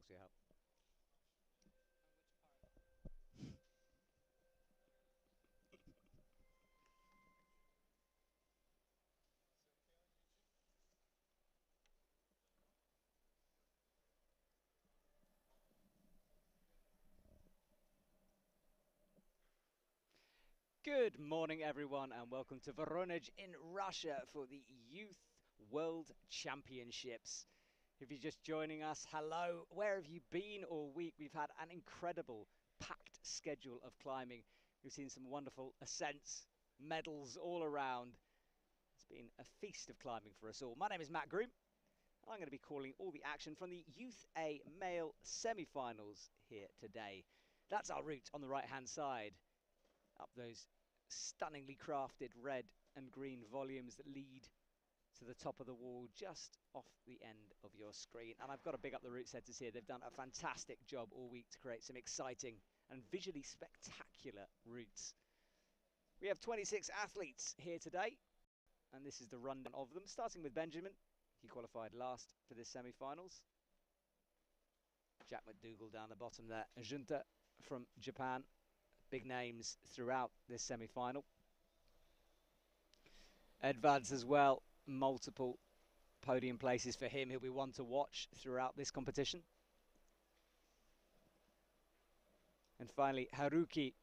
Thanks for your help. Good morning, everyone, and welcome to Voronezh in Russia for the Youth World Championships. If you're just joining us, hello. Where have you been all week? We've had an incredible, packed schedule of climbing. We've seen some wonderful ascents, medals all around. It's been a feast of climbing for us all. My name is Matt Groom. I'm going to be calling all the action from the Youth A male semi-finals here today. That's our route on the right-hand side. Up those stunningly crafted red and green volumes that lead to the top of the wall just off the end of your screen. And I've got to big up the route setters here. They've done a fantastic job all week to create some exciting and visually spectacular routes. We have 26 athletes here today, and this is the rundown of them, starting with Benjamin. He qualified last for this semi-finals. Jack Mcdougall down the bottom there. Junta from Japan. Big names throughout this semi-final. Edvards as well, multiple podium places for him. He'll be one to watch throughout this competition. And finally, Haruki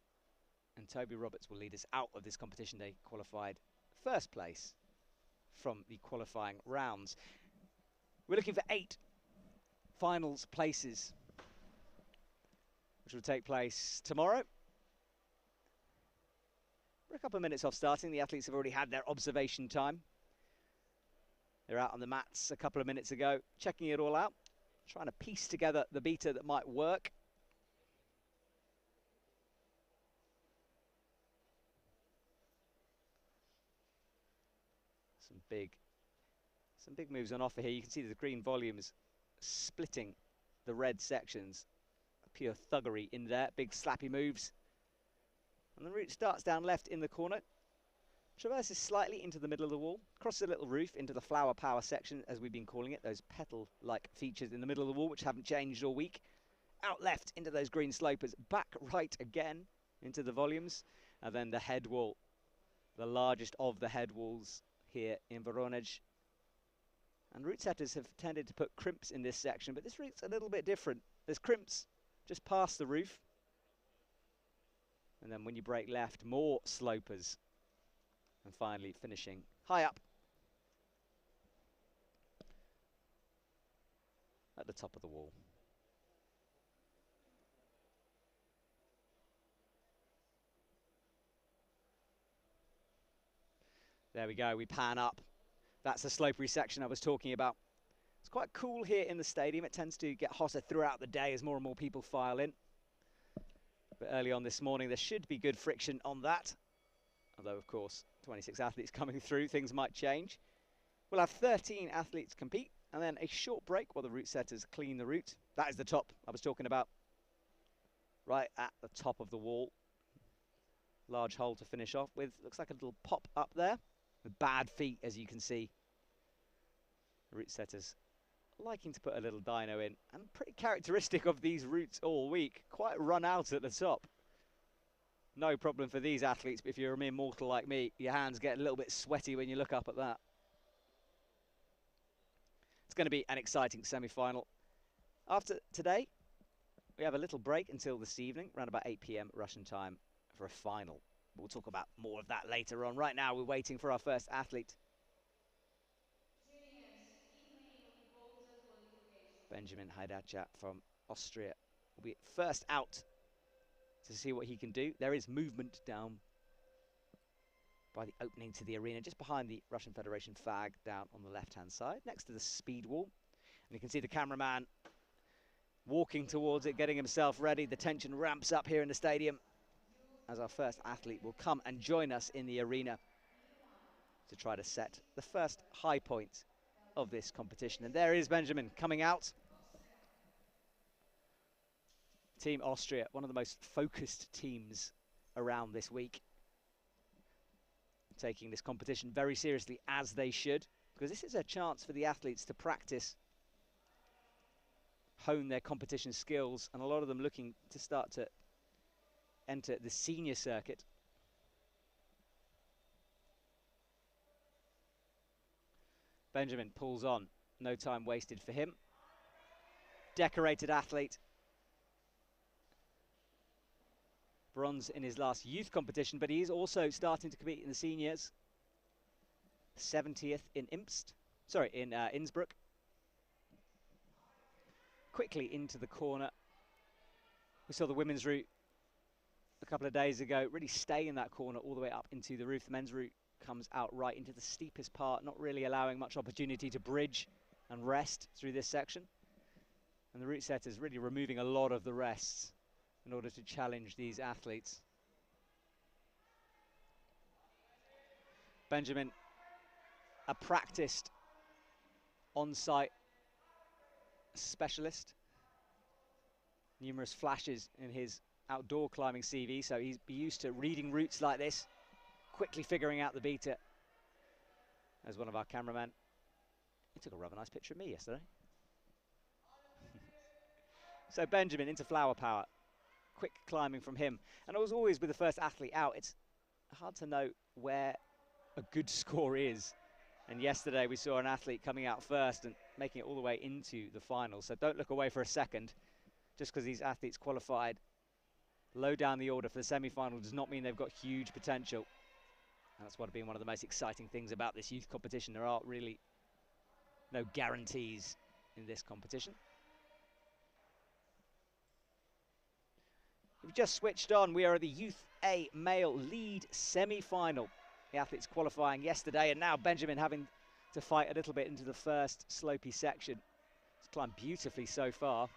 and Toby Roberts will lead us out of this competition. They qualified first place from the qualifying rounds. We're looking for 8 finals places, which will take place tomorrow. We're a couple of minutes off starting. The athletes have already had their observation time. They're out on the mats a couple of minutes ago, checking it all out, trying to piece together the beta that might work. Some big moves on offer here. You can see the green volumes splitting the red sections. Pure thuggery in there. Big slappy moves. And the route starts down left in the corner, traverses slightly into the middle of the wall, crosses a little roof into the flower power section, as we've been calling it, those petal-like features in the middle of the wall, which haven't changed all week. Out left into those green slopers, back right again into the volumes, and then the head wall, the largest of the head walls here in Voronezh. And route setters have tended to put crimps in this section, but this route's a little bit different. There's crimps just past the roof. And then when you break left, more slopers. And finally finishing high up at the top of the wall. There we go, we pan up. That's the slopery section I was talking about. It's quite cool here in the stadium. It tends to get hotter throughout the day as more and more people file in. But early on this morning, there should be good friction on that. Although, of course, 26 athletes coming through, things might change. We'll have 13 athletes compete, and then a short break while the route setters clean the route. That is the top I was talking about. Right at the top of the wall. Large hole to finish off with. Looks like a little pop up there. With bad feet, as you can see. The route setters liking to put a little dyno in, and pretty characteristic of these routes all week, quite run out at the top. No problem for these athletes, but if you're a mere mortal like me, your hands get a little bit sweaty when you look up at that. It's going to be an exciting semi-final. After today, we have a little break until this evening, around about 8 PM Russian time, for a final. We'll talk about more of that later on. Right now, we're waiting for our first athlete. Benjamin Haidacher from Austria will be first out to see what he can do. There is movement down by the opening to the arena, just behind the Russian Federation flag down on the left-hand side, next to the speed wall. And you can see the cameraman walking towards it, getting himself ready. The tension ramps up here in the stadium as our first athlete will come and join us in the arena to try to set the first high point of this competition. And there is Benjamin coming out. Team Austria, one of the most focused teams around this week. Taking this competition very seriously, as they should, because this is a chance for the athletes to practice hone their competition skills, and a lot of them looking to start to enter the senior circuit. Benjamin pulls on, no time wasted for him. Decorated athlete. Bronze in his last youth competition, but he is also starting to compete in the seniors. 70th in Innsbruck. Quickly into the corner. We saw the women's route a couple of days ago really stay in that corner all the way up into the roof. The men's route comes out right into the steepest part, not really allowing much opportunity to bridge and rest through this section. And the route setters really removing a lot of the rests in order to challenge these athletes. Benjamin, a practiced on-site specialist. Numerous flashes in his outdoor climbing CV, so he's used to reading routes like this, quickly figuring out the beta. As one of our cameramen, he took a rather nice picture of me yesterday. So Benjamin into flower power. Quick climbing from him. And it was always with the first athlete out, it's hard to know where a good score is. And yesterday we saw an athlete coming out first and making it all the way into the final. So don't look away for a second. Just because these athletes qualified low down the order for the semi-final does not mean they've got huge potential. And that's what been one of the most exciting things about this youth competition. There are really no guarantees in this competition. We've just switched on. We are at the Youth A male lead semi-final. The athletes qualifying yesterday, and now Benjamin having to fight a little bit into the first slopey section. He's climbed beautifully so far.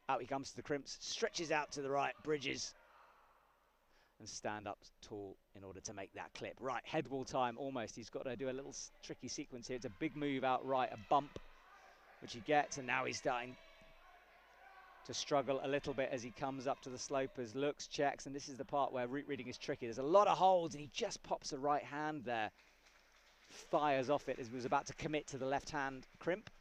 Out he comes to the crimps, stretches out to the right, bridges, and stand up tall in order to make that clip. Right, head wall time almost. He's got to do a little tricky sequence here. It's a big move out right, a bump, which he gets, and now he's starting to struggle a little bit as he comes up to the slope as Lluc checks, and this is the part where route reading is tricky. There's a lot of holds, and he just pops a right hand there. Fires off it as he was about to commit to the left hand crimp.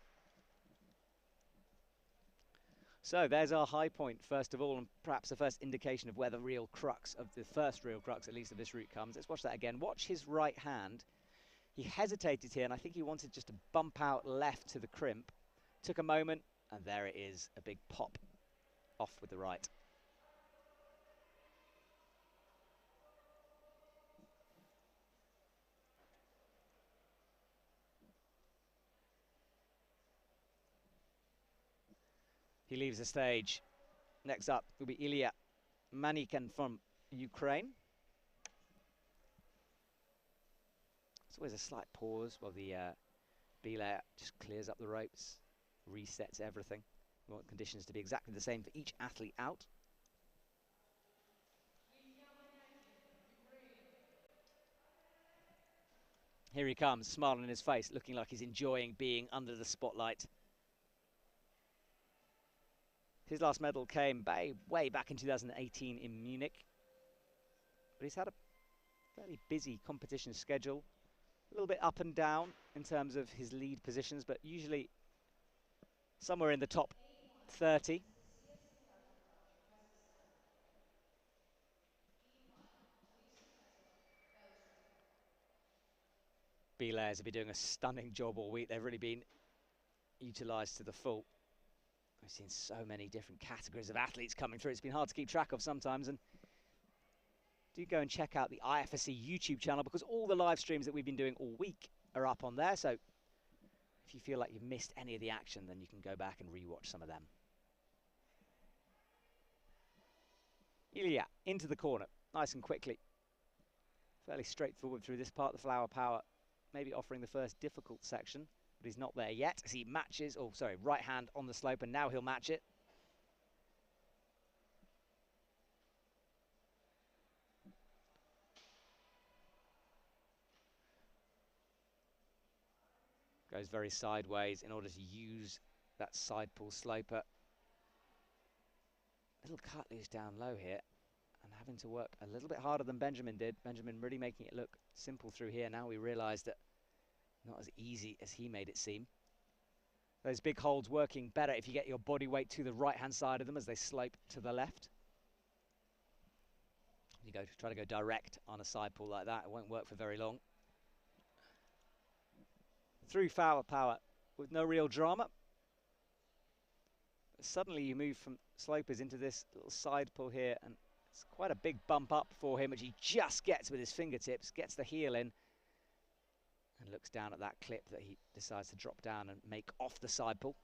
So there's our high point, first of all, and perhaps the first indication of where the real crux of the first real crux, at least of this route, comes. Let's watch that again. Watch his right hand. He hesitated here, and I think he wanted just to bump out left to the crimp. Took a moment, and there it is, a big pop off with the right. He leaves the stage. Next up will be Illia Maniakin from Ukraine. There's always a slight pause while the B-layer just clears up the ropes, resets everything. We want conditions to be exactly the same for each athlete out. Here he comes, smile on his face, looking like he's enjoying being under the spotlight. His last medal came way back in 2018 in Munich. But he's had a fairly busy competition schedule. A little bit up and down in terms of his lead positions, but usually somewhere in the top 30. B-layers have been doing a stunning job all week. They've really been utilised to the full. We've seen so many different categories of athletes coming through. It's been hard to keep track of sometimes. And do go and check out the IFSC YouTube channel, because all the live streams that we've been doing all week are up on there. So if you feel like you've missed any of the action, then you can go back and rewatch some of them. Illia into the corner, nice and quickly. Fairly straightforward through this part, the flower power, maybe offering the first difficult section, but he's not there yet as he matches, oh sorry, right hand on the slope, and now he'll match it. Goes very sideways in order to use that side pull sloper. Little cut loose down low here, and having to work a little bit harder than Benjamin did. Benjamin really making it look simple through here. Now we realise that not as easy as he made it seem. Those big holds working better if you get your body weight to the right-hand side of them as they slope to the left. You try to go direct on a side pull like that, it won't work for very long. Through power with no real drama. But suddenly you move from slopers into this little side pull here, and it's quite a big bump up for him, which he just gets with his fingertips, gets the heel in, and looks down at that clip that he decides to drop down and make off the side pull.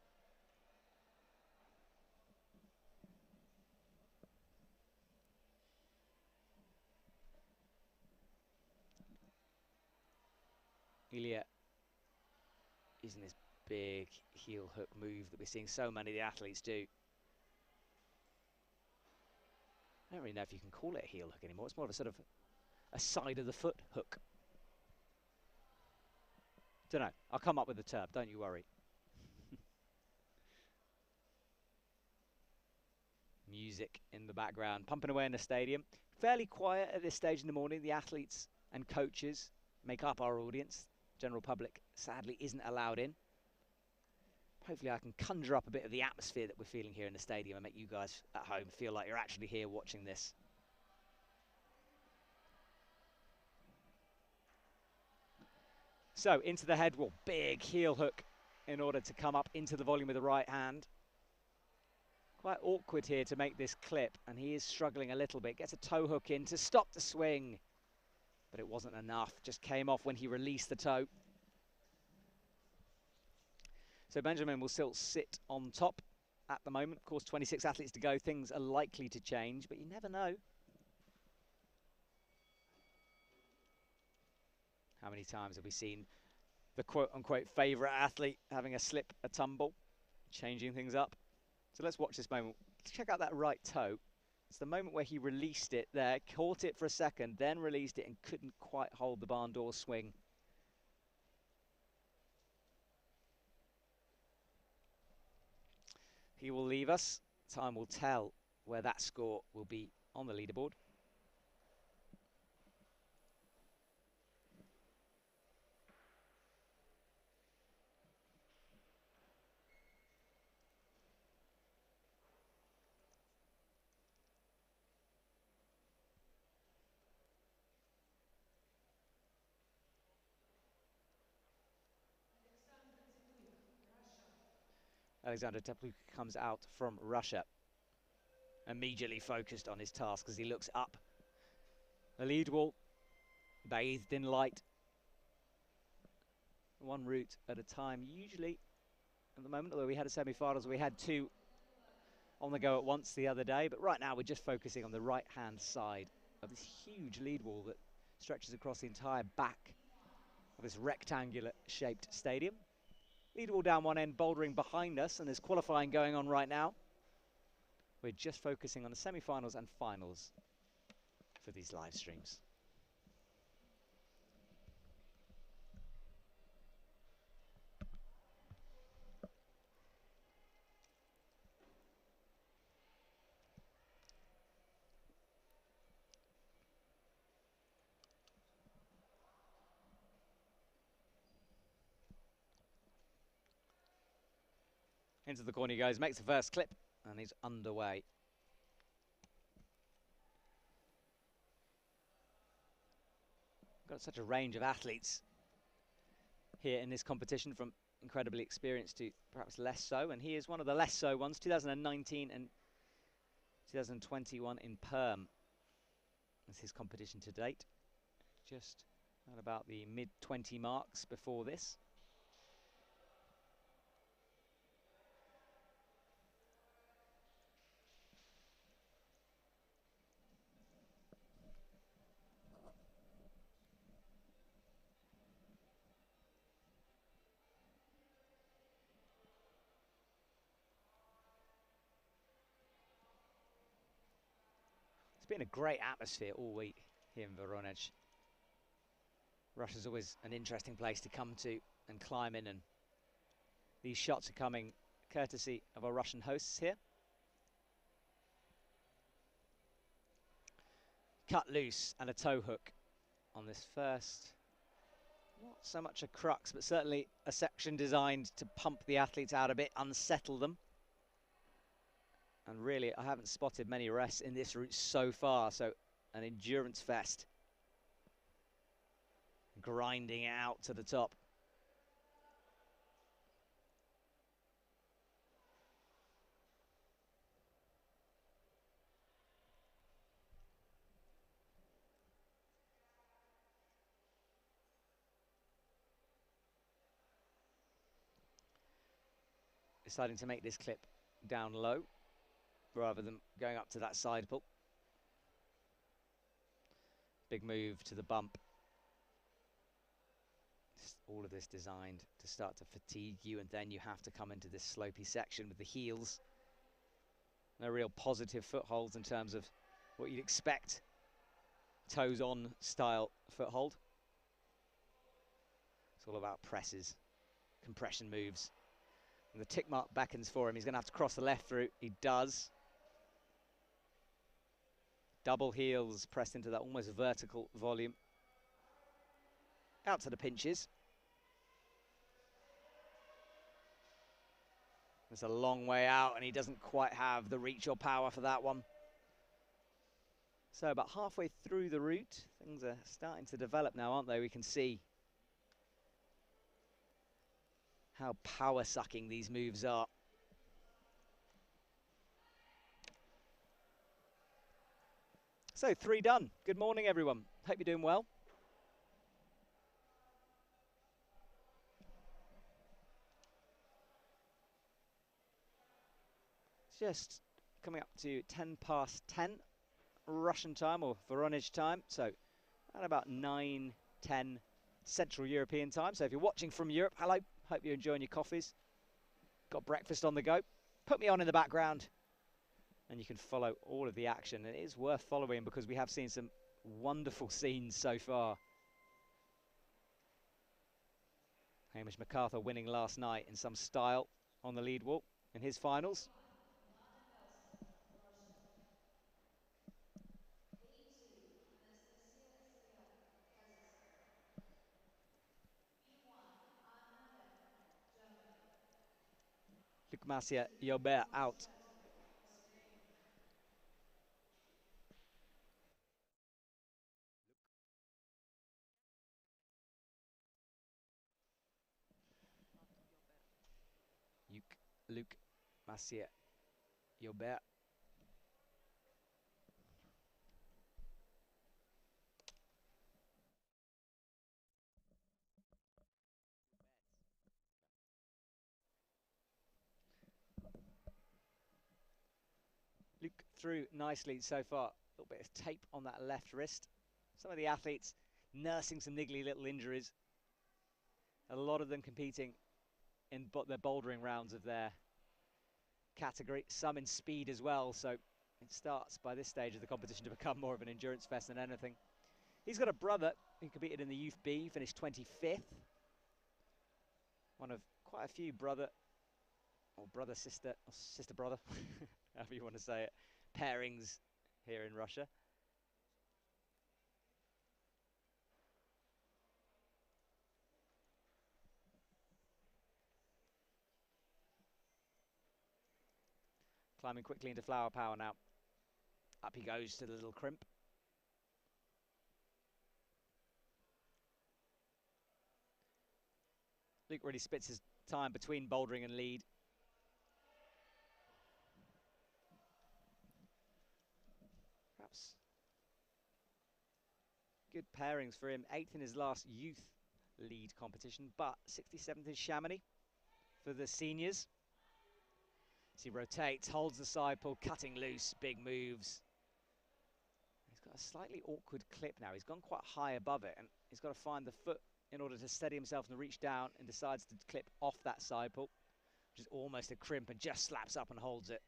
Illia using this big heel hook move that we're seeing so many of the athletes do. I don't really know if you can call it a heel hook anymore. It's more of a sort of a side of the foot hook. Don't know. I'll come up with the term, don't you worry. Music in the background, pumping away in the stadium. Fairly quiet at this stage in the morning. The athletes and coaches make up our audience. General public sadly isn't allowed in. Hopefully I can conjure up a bit of the atmosphere that we're feeling here in the stadium and make you guys at home feel like you're actually here watching this. So into the head wall, big heel hook in order to come up into the volume with the right hand. Quite awkward here to make this clip, and he is struggling a little bit. Gets a toe hook in to stop the swing, but it wasn't enough. Just came off when he released the toe. So Benjamin will still sit on top at the moment. Of course, 26 athletes to go. Things are likely to change, but you never know. How many times have we seen the quote-unquote favourite athlete having a slip, a tumble, changing things up? So let's watch this moment. Let's check out that right toe. It's the moment where he released it there, caught it for a second, then released it and couldn't quite hold the barn door swing. He will leave us. Time will tell where that score will be on the leaderboard. Alexander Teplykh comes out from Russia, immediately focused on his task as he looks up. The lead wall, bathed in light. One route at a time, usually at the moment, although we had a semi-finals, we had two on the go at once the other day, but right now we're just focusing on the right-hand side of this huge lead wall that stretches across the entire back of this rectangular-shaped stadium. Lead wall down one end, bouldering behind us, and there's qualifying going on right now. We're just focusing on the semi-finals and finals for these live streams. Into the corner he goes, makes the first clip, and he's underway. Got such a range of athletes here in this competition, from incredibly experienced to perhaps less so, and he is one of the less so ones. 2019 and 2021 in Perm as his competition to date. Just at about the mid-20 marks before this. It's been a great atmosphere all week here in Voronezh. Russia's always an interesting place to come to and climb in, and these shots are coming courtesy of our Russian hosts here. Cut loose and a toe hook on this first not so much a crux, but certainly a section designed to pump the athletes out a bit, unsettle them. And really, I haven't spotted many rests in this route so far, so an endurance fest. Grinding it out to the top. Deciding to make this clip down low rather than going up to that side pull. Big move to the bump. All of this designed to start to fatigue you, and then you have to come into this slopey section with the heels. No real positive footholds in terms of what you'd expect. Toes on style foothold. It's all about presses, compression moves. And the tick mark beckons for him. He's going to have to cross the left through. He does. Double heels pressed into that almost vertical volume. Out to the pinches. It's a long way out, and he doesn't quite have the reach or power for that one. So about halfway through the route, things are starting to develop now, aren't they? We can see how power-sucking these moves are. So 3 done. Good morning, everyone. Hope you're doing well. It's just coming up to 10:10 Russian time, or Voronezh time. So at about 9:10 Central European time. So if you're watching from Europe, hello. Hope you're enjoying your coffees. Got breakfast on the go. Put me on in the background, and you can follow all of the action. And it is worth following because we have seen some wonderful scenes so far. Hamish MacArthur winning last night in some style on the lead wall in his finals. Macià, Llobet out. Lluc, Macià, Llobet. Lluc through nicely so far. A little bit of tape on that left wrist. Some of the athletes nursing some niggly little injuries. A lot of them competing in their bouldering rounds of their category. Some in speed as well. So it starts by this stage of the competition to become more of an endurance fest than anything. He's got a brother who competed in the Youth B, finished 25th. One of quite a few brother-sister, or sister-brother, however you want to say it, pairings here in Russia. Climbing quickly into flower power now. Up he goes to the little crimp. Lluc really spits his time between bouldering and lead. Perhaps good pairings for him. 8th in his last youth lead competition, but 67th in Chamonix for the seniors. As he rotates, holds the side pull, cutting loose, big moves. He's got a slightly awkward clip now. He's gone quite high above it, and he's got to find the foot in order to steady himself and reach down, and decides to clip off that side pull, which is almost a crimp, and just slaps up and holds it.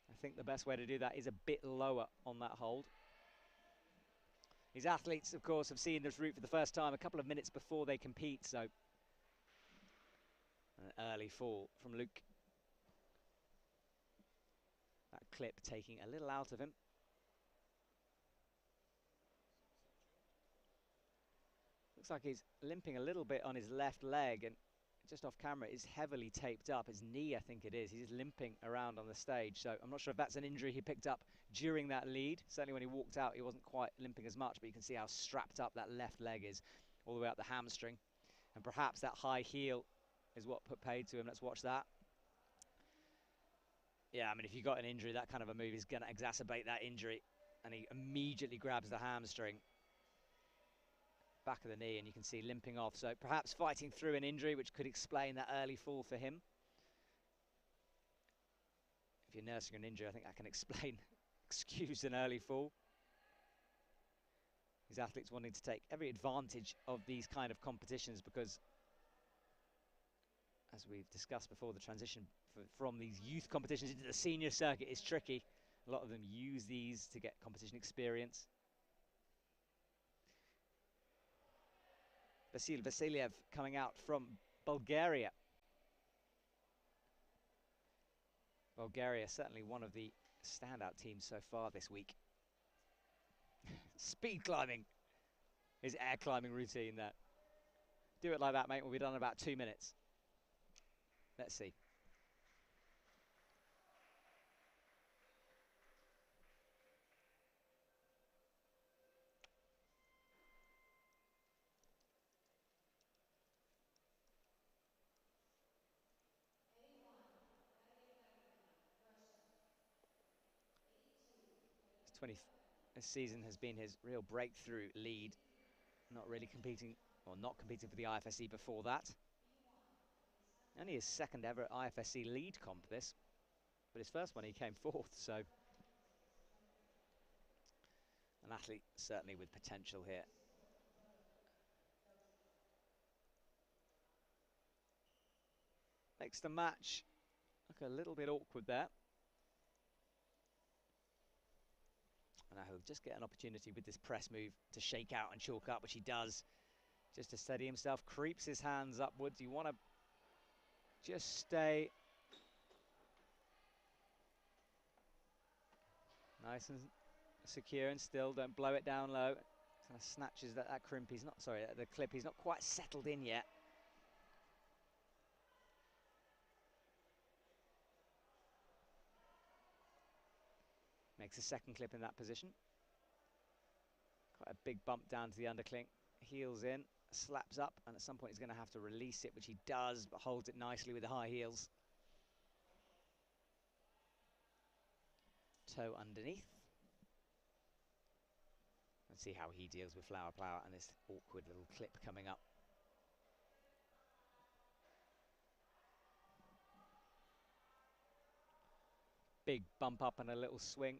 I think the best way to do that is a bit lower on that hold. These athletes, of course, have seen this route for the first time a couple of minutes before they compete, so an early fall from Lluc. That clip taking a little out of him. Looks like he's limping a little bit on his left leg, and just off camera is heavily taped up. His knee, I think it is. He's just limping around on the stage. So I'm not sure if that's an injury he picked up during that lead. Certainly when he walked out, he wasn't quite limping as much, but you can see how strapped up that left leg is all the way up the hamstring. And perhaps that high heel is what put paid to him. Let's watch that. Yeah, I mean, if you've got an injury, that kind of a move is going to exacerbate that injury. And he immediately grabs the hamstring, back of the knee, and you can see limping off. So perhaps fighting through an injury, which could explain that early fall for him. If you're nursing an injury, I think that can excuse an early fall. These athletes wanting to take every advantage of these kind of competitions because, as we've discussed before, the transition from these youth competitions into the senior circuit is tricky. A lot of them use these to get competition experience. Vasil Vassilev coming out from Bulgaria. Bulgaria certainly one of the standout teams so far this week. Speed climbing, his air climbing routine there. Do it like that, mate. We'll be done in about 2 minutes. Let's see. This season has been his real breakthrough lead. Not really competing, or not competing for the IFSC before that. Only his second ever IFSC lead comp this, but his first one he came fourth, so an athlete certainly with potential here. Makes the match look a little bit awkward there. And now he'll just get an opportunity with this press move to shake out and chalk up, which he does. Just to steady himself, creeps his hands upwards. You want to just stay nice and secure and still. Don't blow it down low. Kind of snatches that crimp. He's not, sorry, the clip. He's not quite settled in yet. Makes a second clip in that position. Quite a big bump down to the underclink. Heels in, slaps up, and at some point he's going to have to release it, which he does, but holds it nicely with the high heels. Toe underneath. Let's see how he deals with flower power and this awkward little clip coming up. Big bump up and a little swing.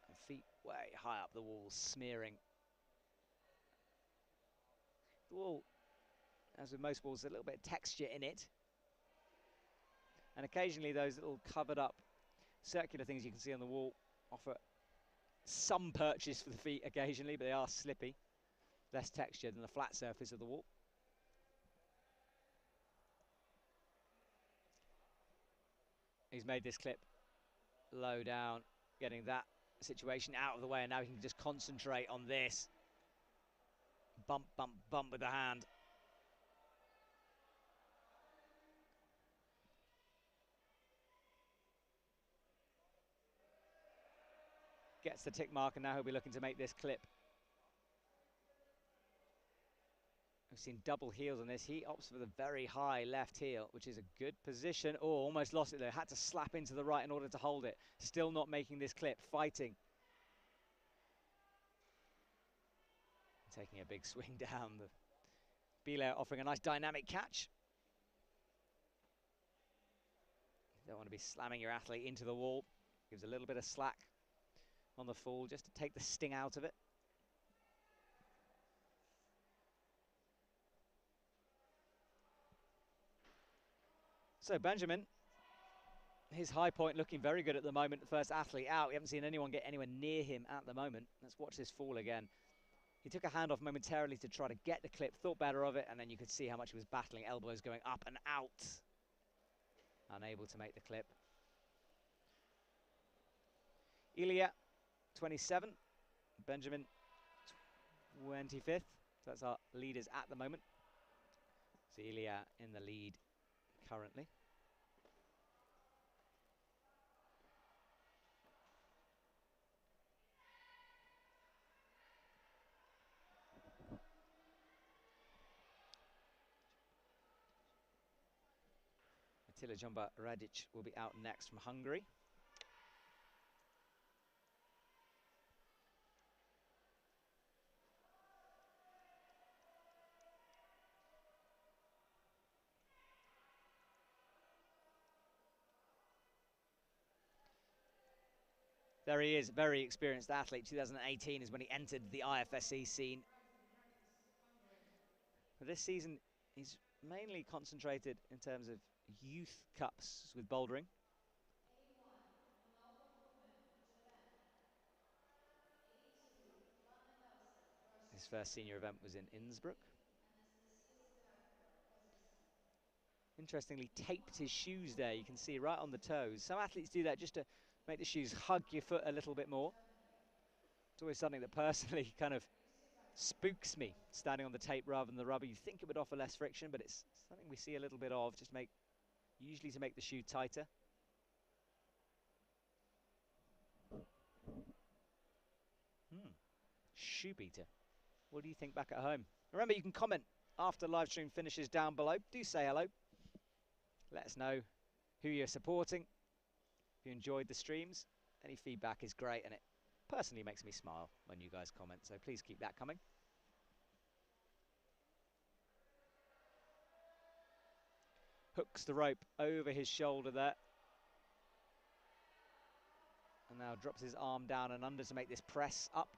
And feet way high up the wall, smearing. The wall, as with most walls, a little bit of texture in it. And occasionally those little covered up circular things you can see on the wall offer some purchase for the feet occasionally, but they are slippy. Less texture than the flat surface of the wall. He's made this clip low down, getting that situation out of the way, and now he can just concentrate on this. Bump, bump, bump with the hand. Gets the tick mark, and now he'll be looking to make this clip. We've seen double heels on this. He opts for the very high left heel, which is a good position. Oh, almost lost it there. Had to slap into the right in order to hold it. Still not making this clip, fighting. Taking a big swing down. The Belair offering a nice dynamic catch. You don't want to be slamming your athlete into the wall. Gives a little bit of slack on the fall just to take the sting out of it. So Benjamin, his high point looking very good at the moment. The first athlete out. We haven't seen anyone get anywhere near him at the moment. Let's watch this fall again. He took a hand off momentarily to try to get the clip, thought better of it, and then you could see how much he was battling, elbows going up and out. Unable to make the clip. Illia, 27. Benjamin, 25th. So that's our leaders at the moment. So Illia in the lead currently. Attila Radics will be out next from Hungary. There he is, very experienced athlete. 2018 is when he entered the IFSC scene. But this season, he's mainly concentrated in terms of youth cups with bouldering. His first senior event was in Innsbruck. Interestingly, taped his shoes there, you can see right on the toes. Some athletes do that just to make the shoes hug your foot a little bit more. It's always something that personally kind of spooks me, standing on the tape rather than the rubber. You think it would offer less friction, but it's something we see a little bit of, just usually to make the shoe tighter. Shoe beater. What do you think back at home? Remember, you can comment after live stream finishes down below. Do say hello. Let us know who you're supporting. If you enjoyed the streams, any feedback is great, and it personally makes me smile when you guys comment, so please keep that coming. Hooks the rope over his shoulder there. And now drops his arm down and under to make this press up.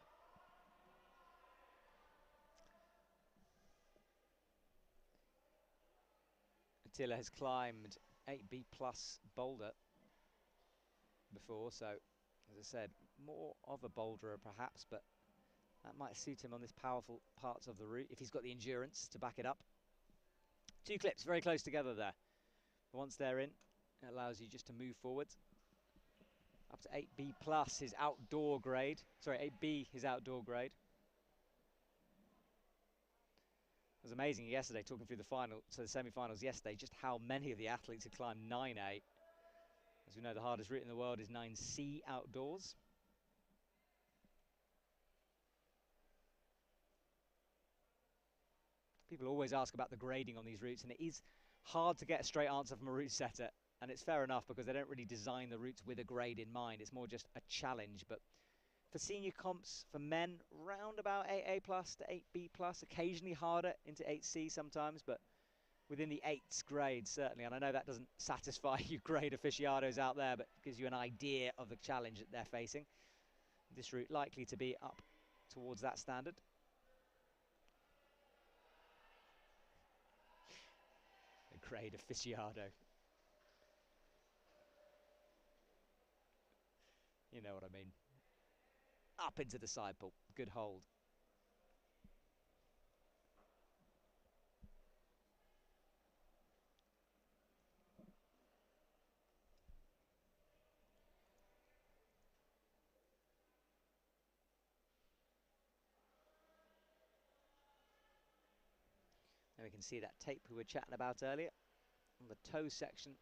Attila has climbed 8B plus boulder before, so as I said, more of a boulderer perhaps, but that might suit him on this powerful parts of the route if he's got the endurance to back it up. Two clips very close together there. But once they're in, it allows you just to move forward. Up to 8B plus his outdoor grade. Sorry, 8B his outdoor grade. It was amazing yesterday, talking through the semi-finals yesterday, just how many of the athletes had climbed 9A. As we know, the hardest route in the world is 9C outdoors. People always ask about the grading on these routes, and it is hard to get a straight answer from a route setter. And it's fair enough because they don't really design the routes with a grade in mind. It's more just a challenge. But for senior comps, for men, round about 8A plus to 8B plus, occasionally harder into 8C sometimes, but within the 8s grade, certainly. And I know that doesn't satisfy you grade aficionados out there, but gives you an idea of the challenge that they're facing. This route likely to be up towards that standard. A grade aficionado. You know what I mean. Up into the side pull. Good hold. And we can see that tape we were chatting about earlier on the toe section.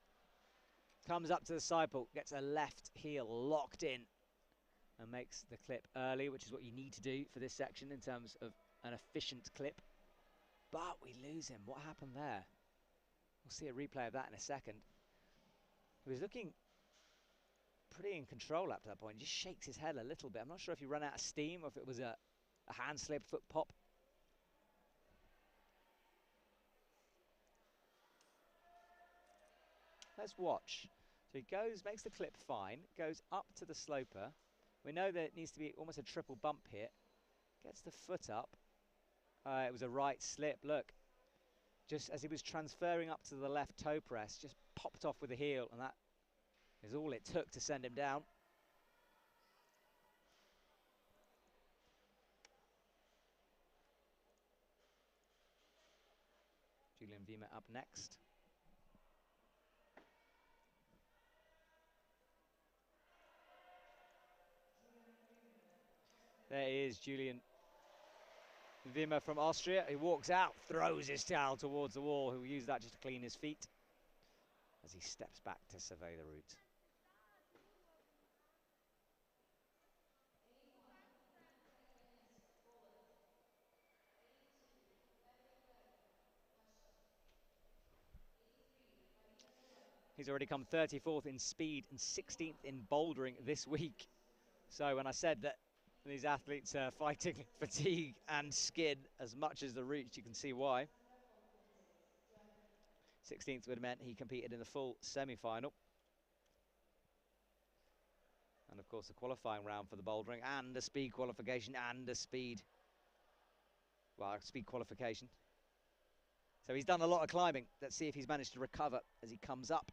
Comes up to the side pull, gets a left heel locked in and makes the clip early, which is what you need to do for this section in terms of an efficient clip. But we lose him. What happened there? We'll see a replay of that in a second. He was looking pretty in control up to that point. Just shakes his head a little bit. I'm not sure if he ran out of steam or if it was a hand slip, foot pop. Let's watch. So he goes, makes the clip fine, goes up to the sloper. We know that it needs to be almost a triple bump here. Gets the foot up. It was a right slip, look. Just as he was transferring up to the left toe press, just popped off with a heel, and that is all it took to send him down. Julian Vimmer up next. There is Julian Vimmer from Austria, he walks out, throws his towel towards the wall. He'll use that just to clean his feet as he steps back to survey the route. He's already come 34th in speed and 16th in bouldering this week. So when I said that these athletes are fighting fatigue and skin as much as the route, you can see why. 16th would have meant he competed in the full semi-final. And of course a qualifying round for the bouldering and a speed qualification and a speed qualification. So he's done a lot of climbing. Let's see if he's managed to recover as he comes up.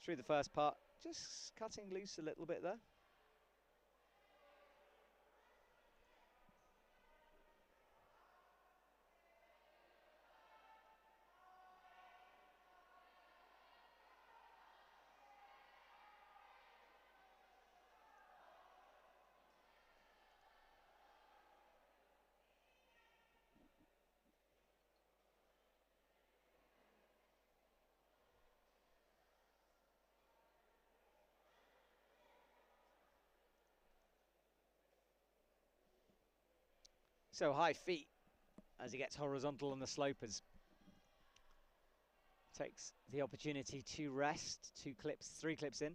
Through the first part, just cutting loose a little bit there. So high feet as he gets horizontal on the slopers. Takes the opportunity to rest. 3 clips in.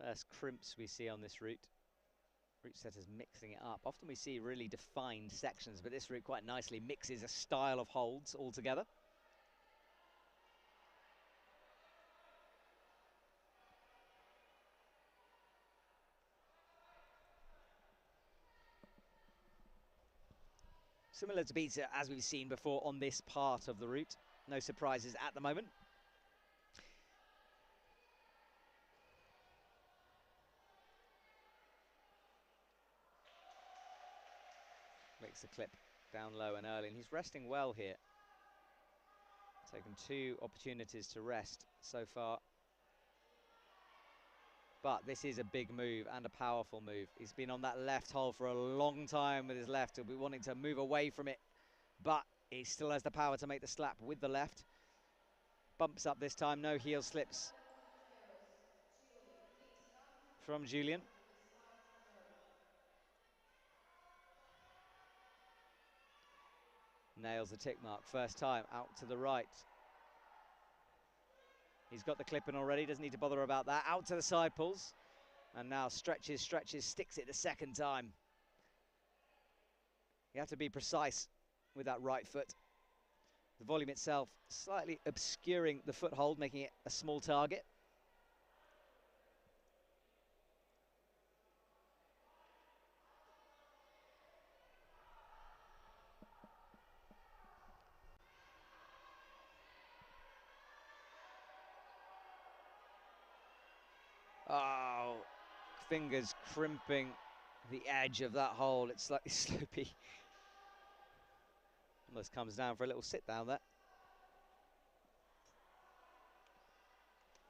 First crimps we see on this route. Route setters mixing it up. Often we see really defined sections, but this route quite nicely mixes a style of holds all together. Similar to Pizza as we've seen before on this part of the route. No surprises at the moment. Makes the clip down low and early, and he's resting well here. Taken 2 opportunities to rest so far. But this is a big move and a powerful move. He's been on that left hole for a long time with his left. He'll be wanting to move away from it, but he still has the power to make the slap with the left. Bumps up this time, no heel slips from Julian. Nails the tick mark, first time, out to the right. He's got the clip in already, doesn't need to bother about that. Out to the side pulls, and now stretches, sticks it the second time. You have to be precise with that right foot. The volume itself slightly obscuring the foothold, making it a small target. Oh, fingers crimping the edge of that hole. It's slightly slopey. Almost comes down for a little sit down there.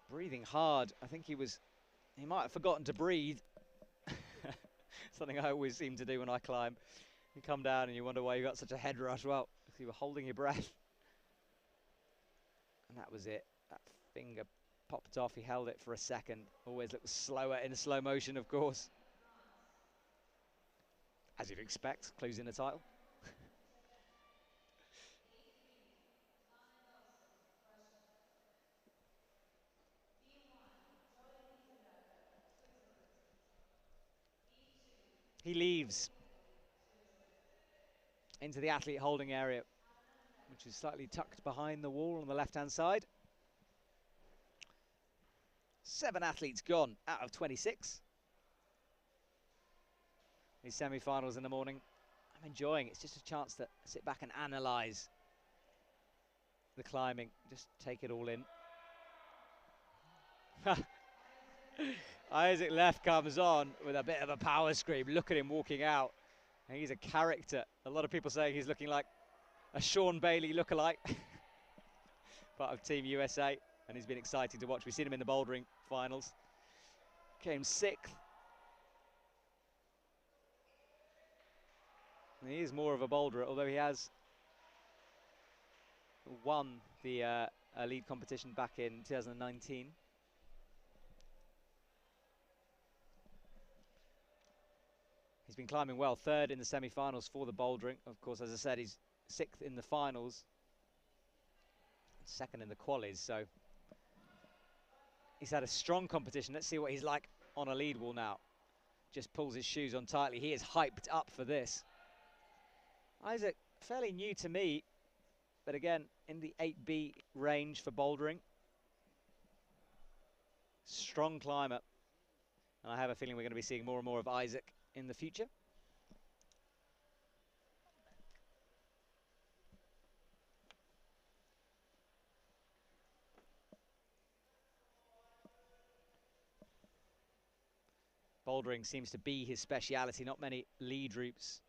Breathing hard. I think he might have forgotten to breathe. Something I always seem to do when I climb. You come down and you wonder why you got such a head rush. Well, if you were holding your breath. And that was it. That finger popped off. He held it for a second. Always looks slower in slow motion, of course. As you'd expect, clues in the title. He leaves into the athlete holding area, which is slightly tucked behind the wall on the left-hand side. 7 athletes gone out of 26. These semi-finals in the morning. I'm enjoying it. It's just a chance to sit back and analyse the climbing, just take it all in. Isaac Leff comes on with a bit of a power scream. Look at him walking out. And he's a character. A lot of people saying he's looking like a Sean Bailey lookalike. Part of Team USA, and he's been exciting to watch. We've seen him in the bouldering finals. Came 6th. And he is more of a boulderer, although he has won the lead competition back in 2019. He's been climbing well, 3rd in the semi-finals for the bouldering. Of course, as I said, he's 6th in the finals, 2nd in the qualies, so he's had a strong competition. Let's see what he's like on a lead wall now. Just pulls his shoes on tightly. He is hyped up for this. Isaac, fairly new to me, but again, in the 8B range for bouldering. Strong climber. And I have a feeling we're going to be seeing more and more of Isaac in the future. Bouldering seems to be his speciality, not many lead routes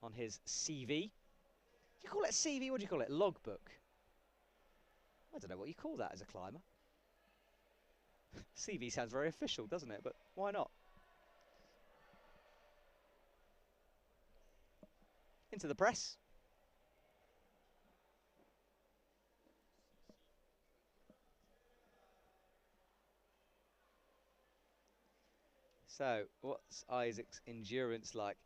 on his CV. Do you call it CV? What do you call it? Logbook? I don't know what you call that as a climber. CV sounds very official, doesn't it? But why not? Into the press. So, what's Isaac's endurance like?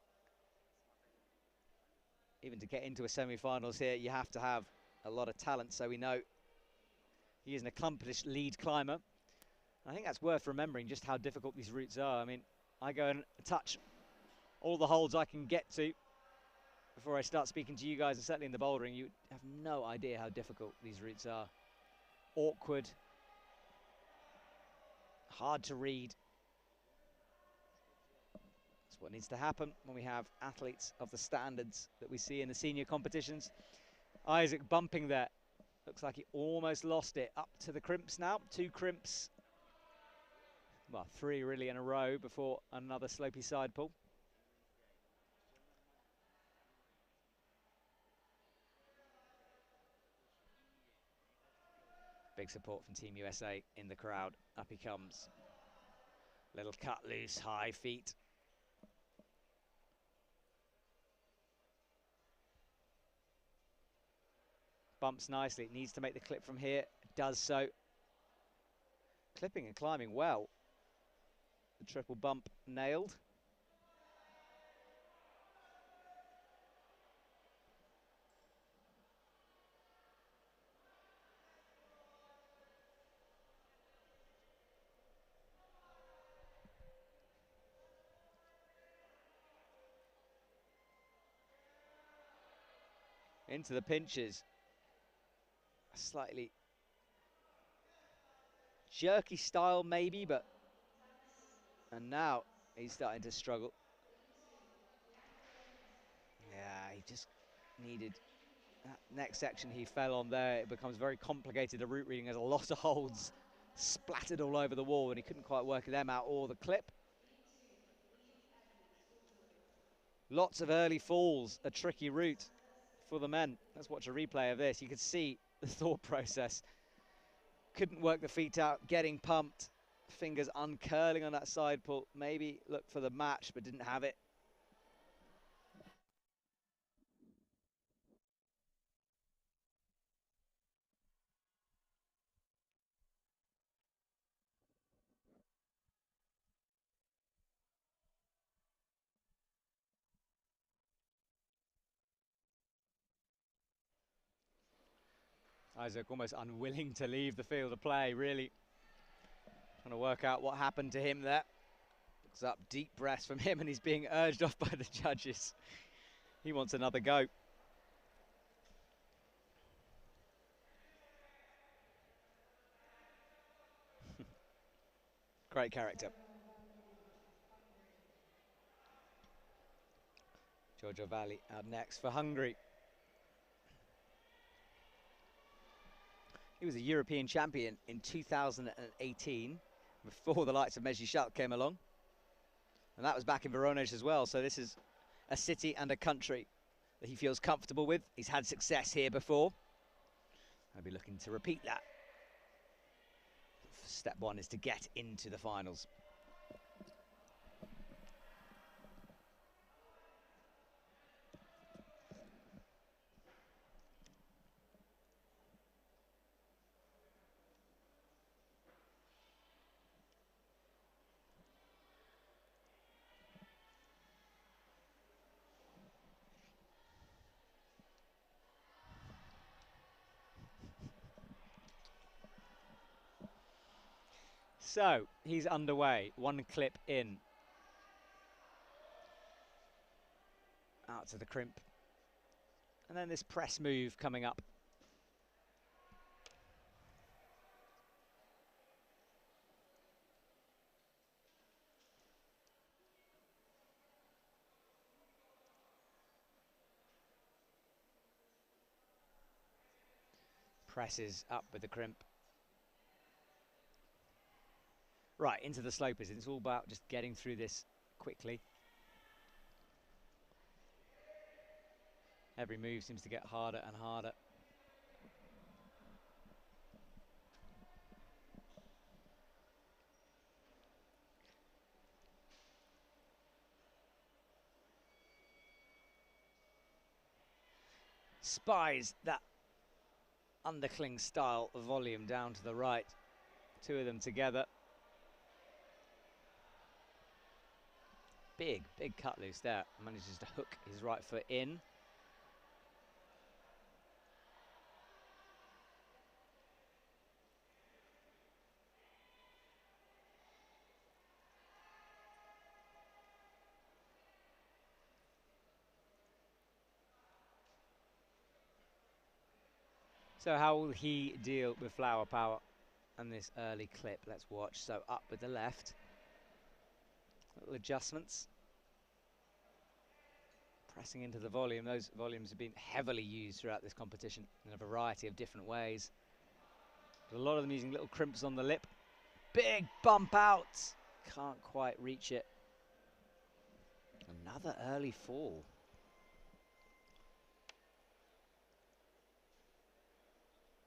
Even to get into a semi-finals here, you have to have a lot of talent, so we know he is an accomplished lead climber. I think that's worth remembering just how difficult these routes are. I mean, I go and touch all the holds I can get to before I start speaking to you guys, and certainly in the bouldering, you have no idea how difficult these routes are. Awkward, hard to read. That's what needs to happen when we have athletes of the standards that we see in the senior competitions. Isaac bumping there. Looks like he almost lost it. Up to the crimps now. 2 crimps. Well, 3 really in a row before another slopey side pull. Big support from Team USA in the crowd. Up he comes. Little cut loose, high feet. Bumps nicely. It needs to make the clip from here. Does so. Clipping and climbing well. The triple bump nailed. Into the pinches. A slightly jerky style maybe, but and now he's starting to struggle. Yeah, he just needed that next section he fell on there. It becomes very complicated. The route reading has a lot of holds splattered all over the wall, and he couldn't quite work them out or the clip. Lots of early falls, a tricky route for the men. Let's watch a replay of this. You can see the thought process. Couldn't work the feet out, getting pumped, fingers uncurling on that side pull. Maybe look for the match, but didn't have it. Isaac almost unwilling to leave the field of play, really. Trying to work out what happened to him there. Looks up, deep breaths from him, and he's being urged off by the judges. He wants another go. Great character. Gergő Vályi out next for Hungary. He was a European champion in 2018 before the likes of Mejdi Schalck came along. And that was back in Voronezh as well. So this is a city and a country that he feels comfortable with. He's had success here before. I'll be looking to repeat that. Step one is to get into the finals. So, he's underway, one clip in. Out to the crimp. And then this press move coming up. Presses up with the crimp. Right, into the slopers. It's all about just getting through this quickly. Every move seems to get harder and harder. Spies that undercling style of volume down to the right. Two of them together. Big cut loose there. Manages to hook his right foot in. So how will he deal with flower power and this early clip? Let's watch. So up with the left. Little adjustments. Pressing into the volume. Those volumes have been heavily used throughout this competition in a variety of different ways. But a lot of them using little crimps on the lip. Big bump out. Can't quite reach it. Another early fall.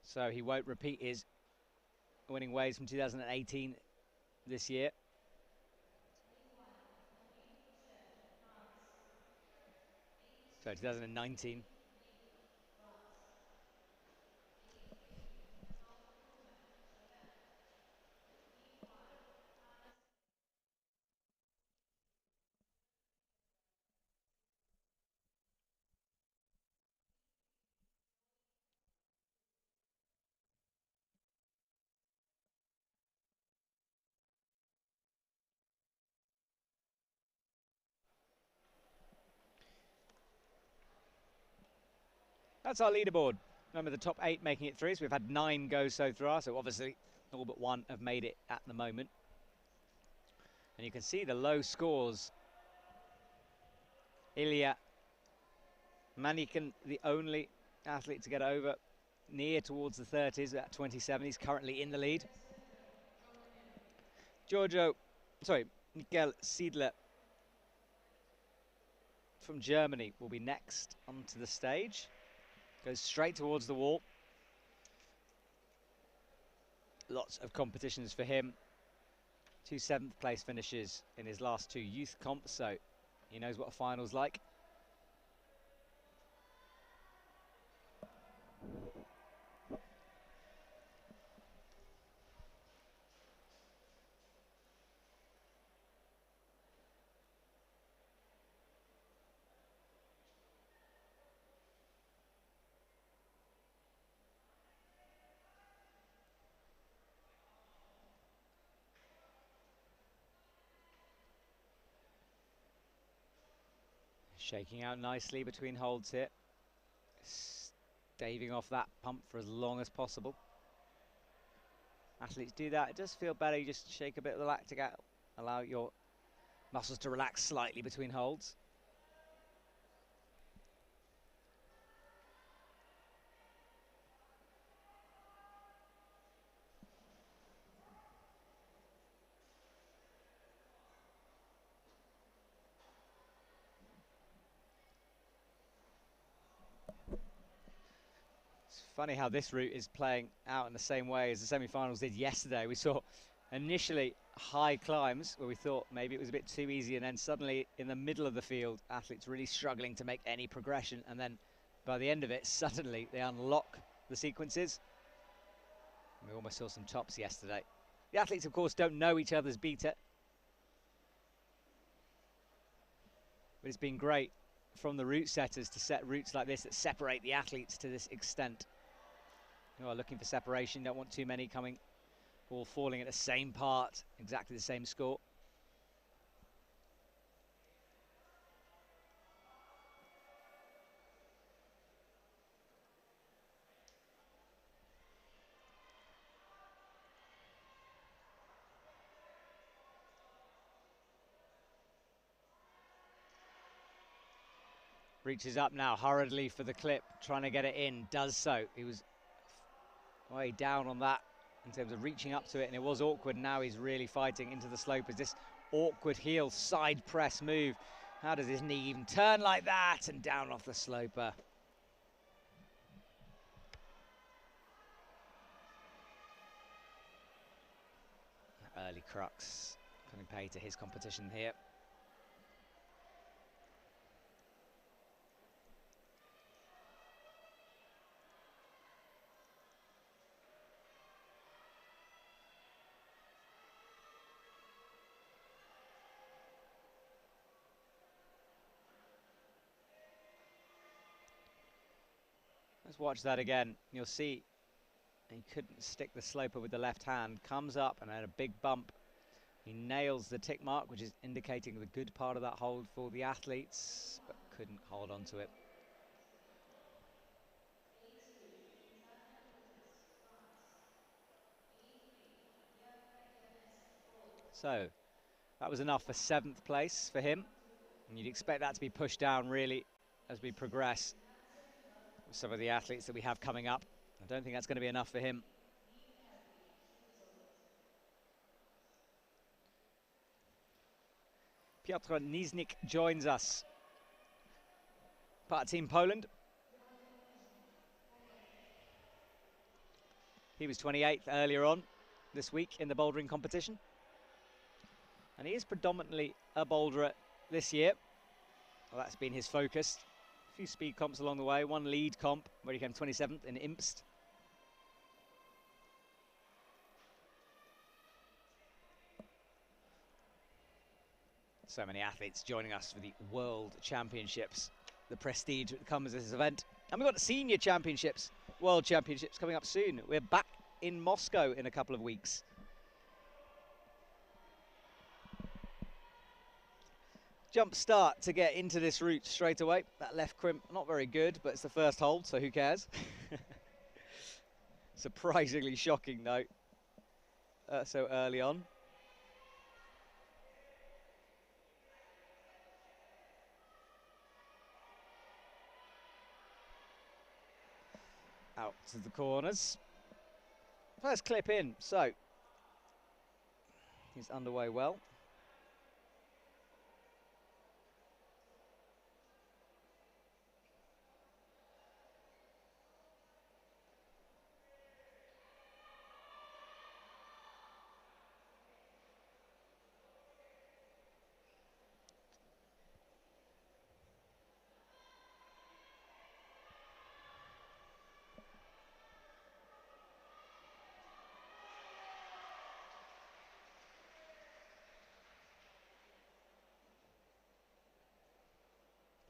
So he won't repeat his winning ways from 2018 this year. So 2019. That's our leaderboard. Remember the top 8 making it through. So we've had 9 goes so far. So obviously all but 1 have made it at the moment. And you can see the low scores. Illia Maniakin, the only athlete to get over near towards the 30s at 27. He's currently in the lead. Michel Siedler from Germany will be next onto the stage. Goes straight towards the wall. Lots of competitions for him. 2 7th place finishes in his last 2 youth comps, so he knows what a final's like. Shaking out nicely between holds here. Staving off that pump for as long as possible. Athletes do that. It does feel better. You just shake a bit of the lactic out. Allow your muscles to relax slightly between holds. Funny how this route is playing out in the same way as the semi-finals did yesterday. We saw initially high climbs where we thought maybe it was a bit too easy, and then suddenly in the middle of the field, athletes really struggling to make any progression, and then by the end of it, suddenly they unlock the sequences. We almost saw some tops yesterday. The athletes, of course, don't know each other's beta, but it's been great from the route setters to set routes like this that separate the athletes to this extent. You are looking for separation, don't want too many coming, all falling at the same part, exactly the same score. Reaches up now hurriedly for the clip, trying to get it in, does so. He was way down on that in terms of reaching up to it, and it was awkward. Now he's really fighting into the slope as this awkward heel side press move. How does his knee even turn like that? And down off the sloper. Early crux, putting pay to his competition here. Let's watch that again. You'll see he couldn't stick the sloper with the left hand. Comes up and had a big bump. He nails the tick mark, which is indicating the good part of that hold for the athletes, but couldn't hold on to it. So that was enough for 7th place for him. And you'd expect that to be pushed down really as we progress with some of the athletes that we have coming up. I don't think that's going to be enough for him. Piotr Niznik joins us. Part of Team Poland. He was 28th earlier on this week in the bouldering competition. And he is predominantly a boulderer this year. Well, that's been his focus. A few speed comps along the way, one lead comp where he came 27th in Imst. So many athletes joining us for the World Championships, the prestige that comes with this event. And we've got the Senior Championships, World Championships coming up soon. We're back in Moscow in a couple of weeks. Jump start to get into this route straight away. That left crimp, not very good, but it's the first hold, so who cares? Surprisingly shocking though, so early on. Out to the corners. First clip in, so he's underway well.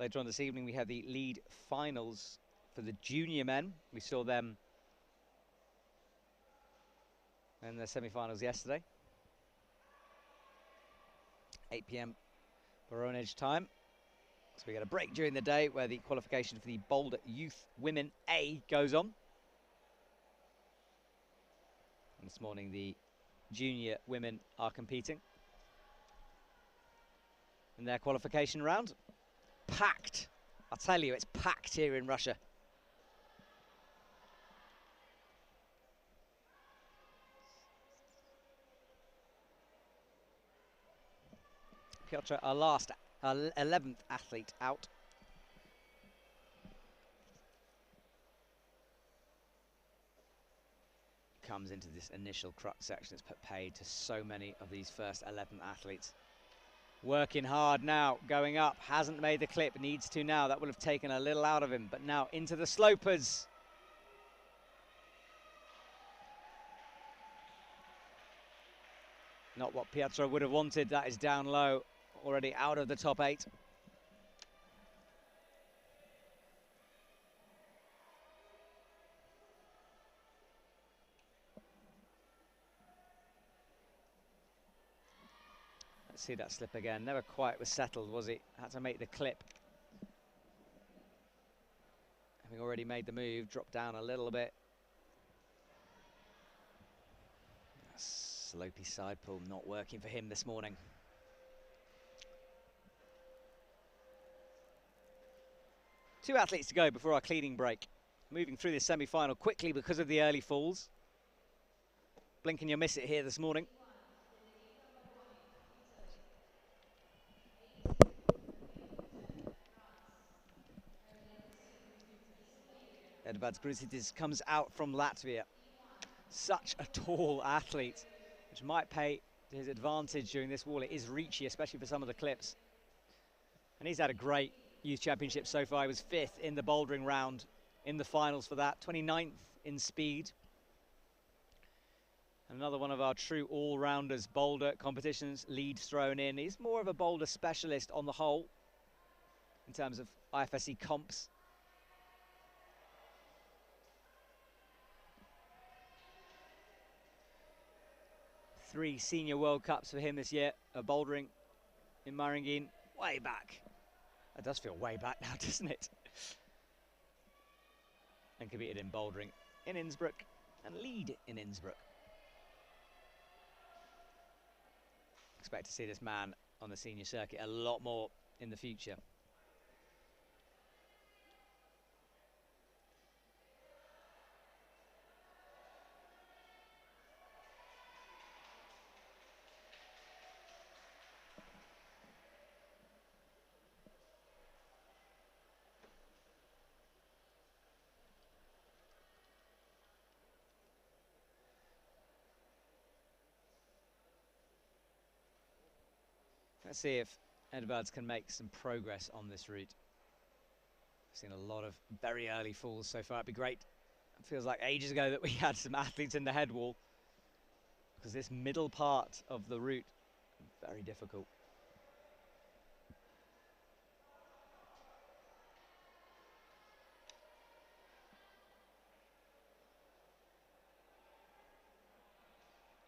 Later on this evening, we have the lead finals for the junior men. We saw them in the semi-finals yesterday. 8 p.m. Voronezh time. So we got a break during the day where the qualification for the Boulder Youth Women A goes on. And this morning, the junior women are competing in their qualification round. Packed. I'll tell you, it's packed here in Russia. Piotr, our 11th athlete out. comes into this initial crux section. It's put paid to so many of these first 11 athletes. Working hard now, going up, hasn't made the clip, needs to now. That would have taken a little out of him, but now into the slopers. Not what Piotr would have wanted. That is down low, already out of the top 8. Let's see that slip again. Never quite was settled, was he? Had to make the clip. Having already made the move, dropped down a little bit. Slopey side pull not working for him this morning. Two athletes to go before our cleaning break. Moving through the semi-final quickly because of the early falls. Blink and you'll miss it here this morning. Edvards Gruzitis comes out from Latvia. Such a tall athlete, which might pay to his advantage during this wall. It is reachy, especially for some of the clips. And he's had a great youth championship so far. He was 5th in the bouldering round in the finals for that, 29th in speed. Another one of our true all-rounders, boulder competitions, leads thrown in. He's more of a boulder specialist on the whole in terms of IFSC comps. Three senior World Cups for him this year of bouldering in Maringin, way back. That does feel way back now, doesn't it? And competed in bouldering in Innsbruck and lead in Innsbruck. Expect to see this man on the senior circuit a lot more in the future. Let's see if Edvards can make some progress on this route. I've seen a lot of very early falls so far. It'd be great. It feels like ages ago that we had some athletes in the head wall, because this middle part of the route, very difficult.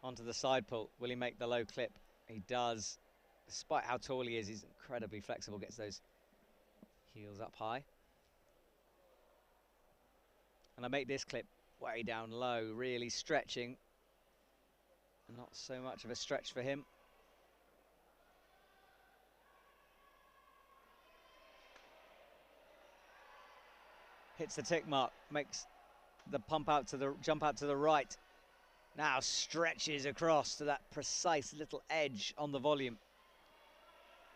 Onto the side pull. Will he make the low clip? He does. Despite how tall he is, he's incredibly flexible, gets those heels up high. And I make this clip way down low, really stretching. Not so much of a stretch for him. Hits the tick mark, makes the jump out to the right. Now stretches across to that precise little edge on the volume.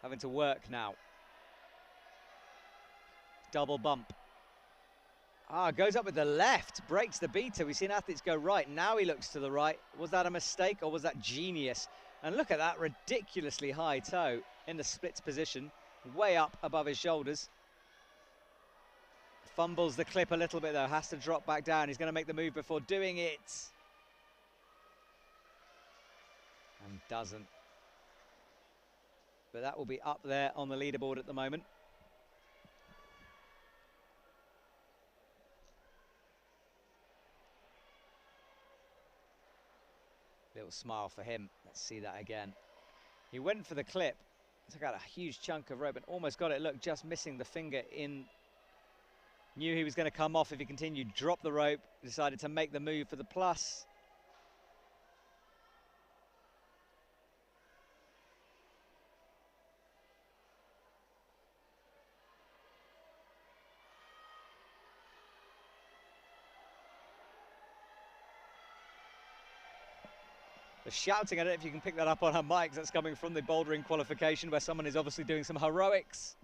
Having to work now. Double bump. Goes up with the left, breaks the beater. We've seen athletes go right. Now he looks to the right. Was that a mistake or was that genius? And look at that ridiculously high toe in the splits position, way up above his shoulders. Fumbles the clip a little bit though, has to drop back down. He's going to make the move before doing it. And doesn't. But that will be up there on the leaderboard at the moment. Little smile for him. Let's see that again. He went for the clip, took out a huge chunk of rope and almost got it. Look, just missing the finger in. Knew he was going to come off if he continued. Dropped the rope, decided to make the move for the plus. The shouting, I don't know if you can pick that up on our mics, that's coming from the bouldering qualification where someone is obviously doing some heroics.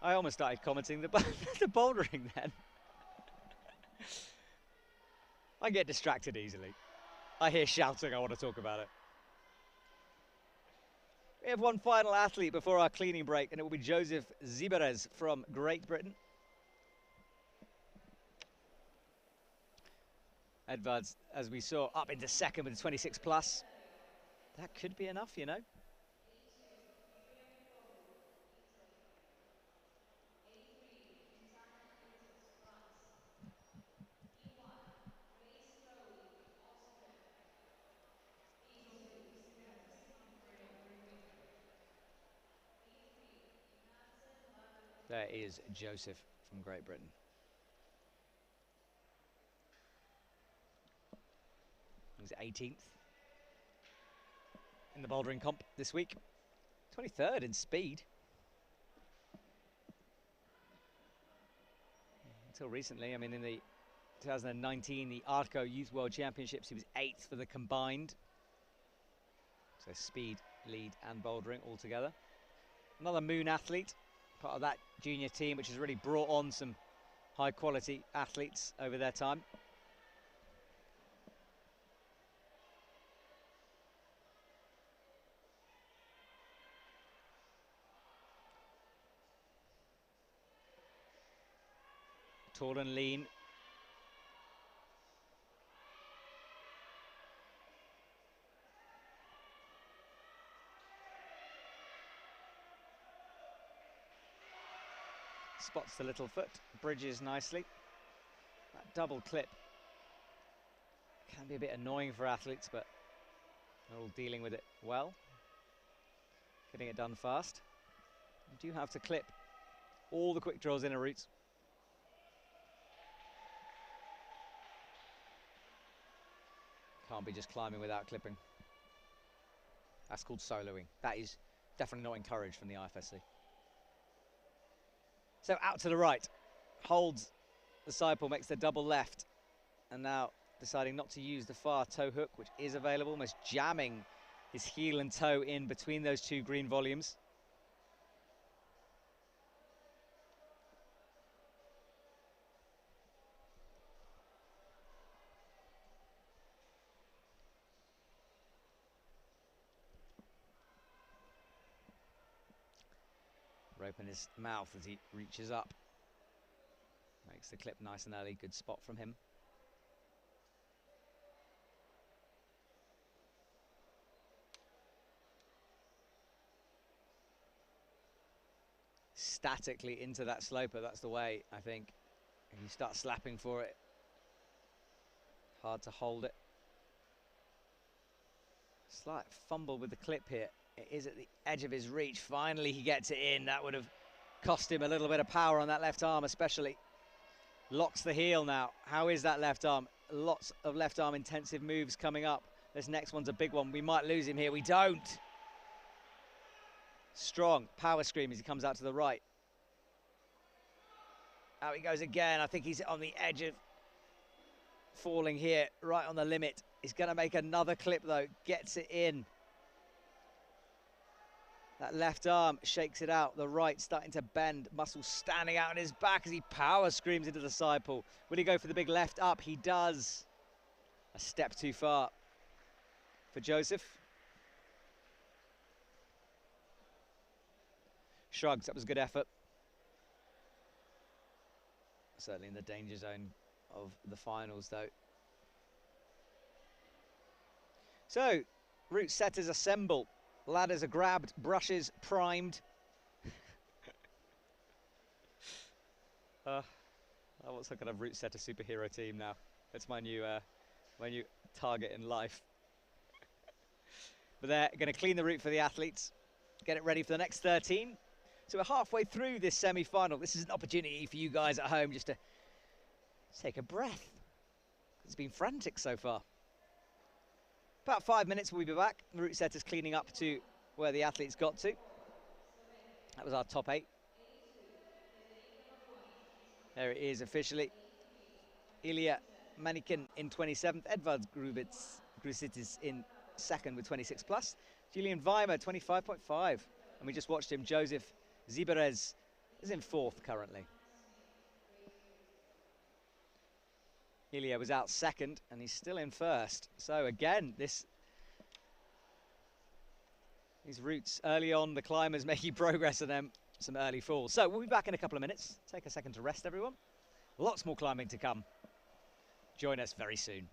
I almost started commenting the bouldering then. I get distracted easily. I hear shouting, I want to talk about it. We have one final athlete before our cleaning break, and it will be Joseph Xiberras from Great Britain. Edvards, as we saw, up into second with 26 plus. That could be enough, you know. There is Joseph from Great Britain. He's 18th in the bouldering comp this week. 23rd in speed. Until recently, I mean, in the 2019, the Arco Youth World Championships, he was 8th for the combined. So speed, lead and bouldering all together. Another Moon athlete, part of that junior team, which has really brought on some high quality athletes over their time. Tall and lean. Spots the little foot, bridges nicely. That double clip can be a bit annoying for athletes, but they're all dealing with it well. Getting it done fast. You do have to clip all the quick draws inner routes. Can't be just climbing without clipping. That's called soloing. That is definitely not encouraged from the IFSC. So out to the right, holds the side pull, makes the double left, and now deciding not to use the far toe hook, which is available, almost jamming his heel and toe in between those two green volumes. Rope in his mouth as he reaches up. Makes the clip nice and early, good spot from him. Statically into that sloper, that's the way, I think. If you start slapping for it, hard to hold it. Slight fumble with the clip here. It is at the edge of his reach. Finally, he gets it in. That would have cost him a little bit of power on that left arm, especially. Locks the heel now. How is that left arm? Lots of left arm intensive moves coming up. This next one's a big one. We might lose him here. We don't. Strong power scream as he comes out to the right. Out he goes again. I think he's on the edge of falling here, right on the limit. He's going to make another clip, though. Gets it in. That left arm shakes it out. The right starting to bend. Muscle standing out on his back as he power screams into the side pull. Will he go for the big left up? He does. A step too far for Joseph. Shrugs. That was a good effort. Certainly in the danger zone of the finals, though. So, route setters assemble. Ladders are grabbed, brushes primed. I want some kind of route setter superhero team now. That's my new target in life. But they're going to clean the route for the athletes, get it ready for the next 13. So we're halfway through this semi-final. This is an opportunity for you guys at home just to take a breath. It's been frantic so far. About 5 minutes, we'll be back. The route setters cleaning up to where the athletes got to. That was our top 8. There it is officially. Illia Manikin in 27th. Edvards Gruzitis in 2nd with 26 plus. Julian Vimmer, 25.5. And we just watched him. Joseph Xiberras is in 4th currently. Illia was out second, and he's still in first. So again, these routes early on, the climbers making progress and then some early falls. So we'll be back in a couple of minutes. Take a second to rest, everyone. Lots more climbing to come. Join us very soon.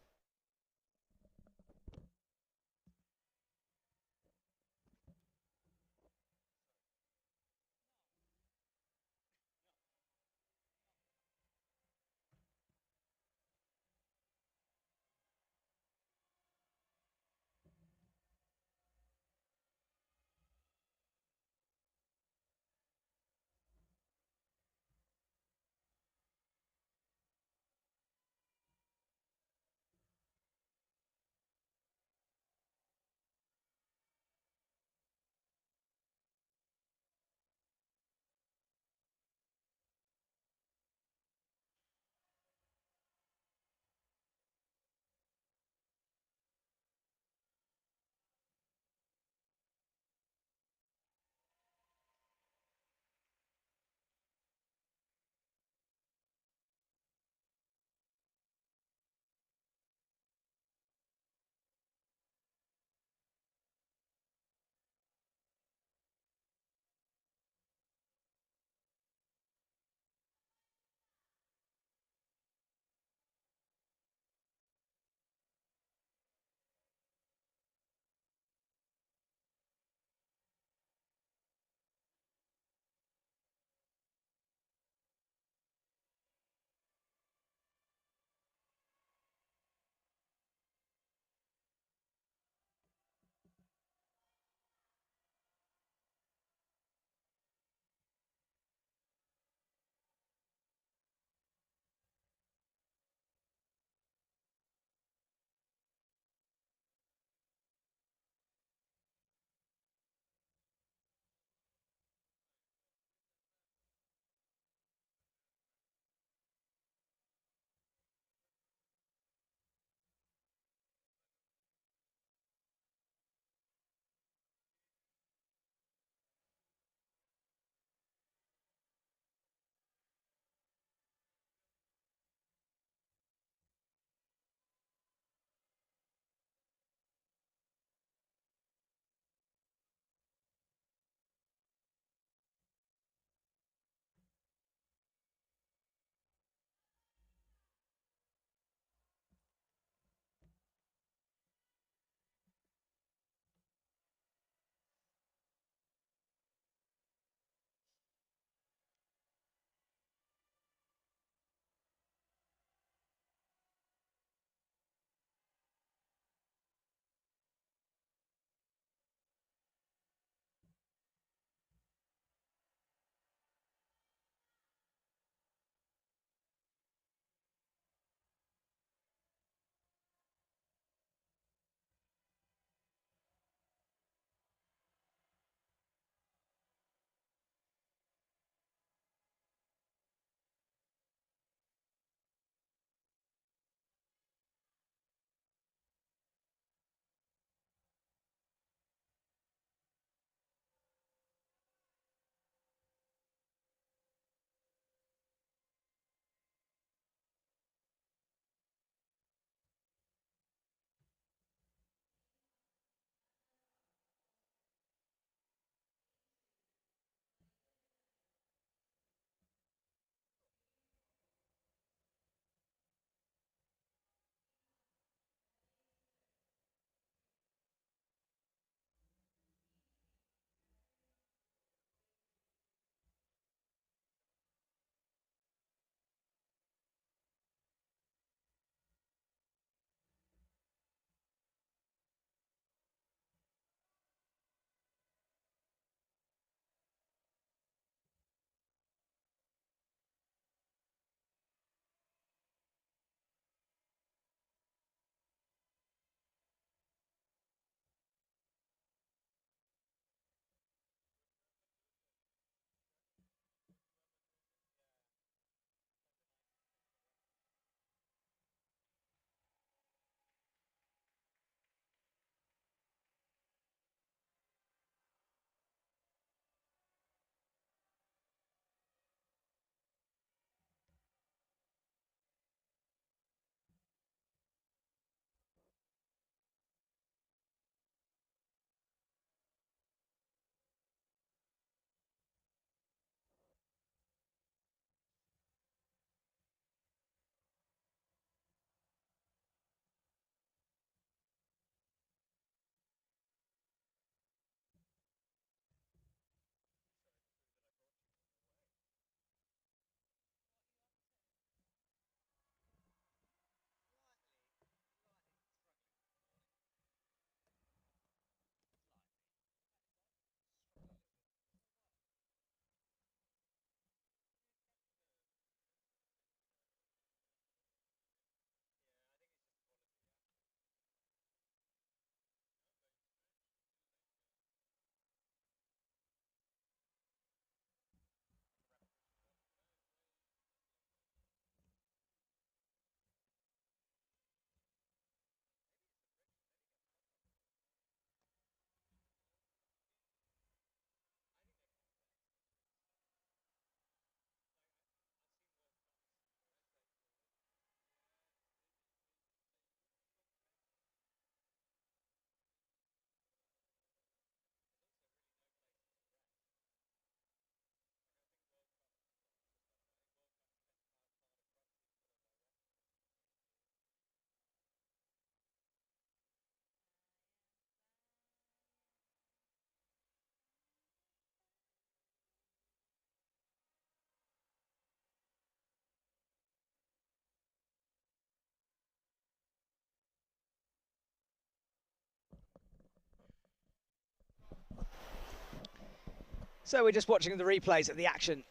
So we're just watching the replays of the action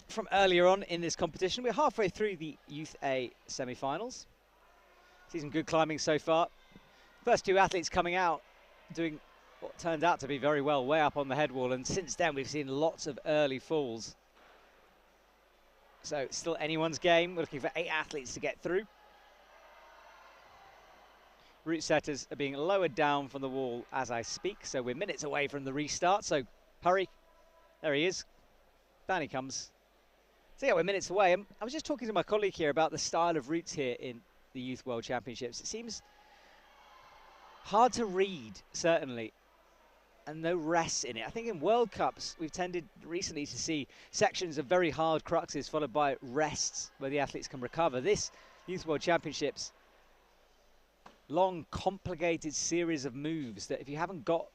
from earlier on in this competition. We're halfway through the Youth A semi-finals. See some good climbing so far. First two athletes coming out doing what turned out to be very well, way up on the head wall, and since then we've seen lots of early falls. So it's still anyone's game. We're looking for 8 athletes to get through. Route setters are being lowered down from the wall as I speak, so we're minutes away from the restart, so hurry. There he is. Down he comes. So yeah, we're minutes away. I was just talking to my colleague here about the style of routes here in the Youth World Championships. It seems hard to read, certainly, and no rests in it. I think in World Cups, we've tended recently to see sections of very hard cruxes followed by rests where the athletes can recover. This Youth World Championships, long, complicated series of moves that if you haven't got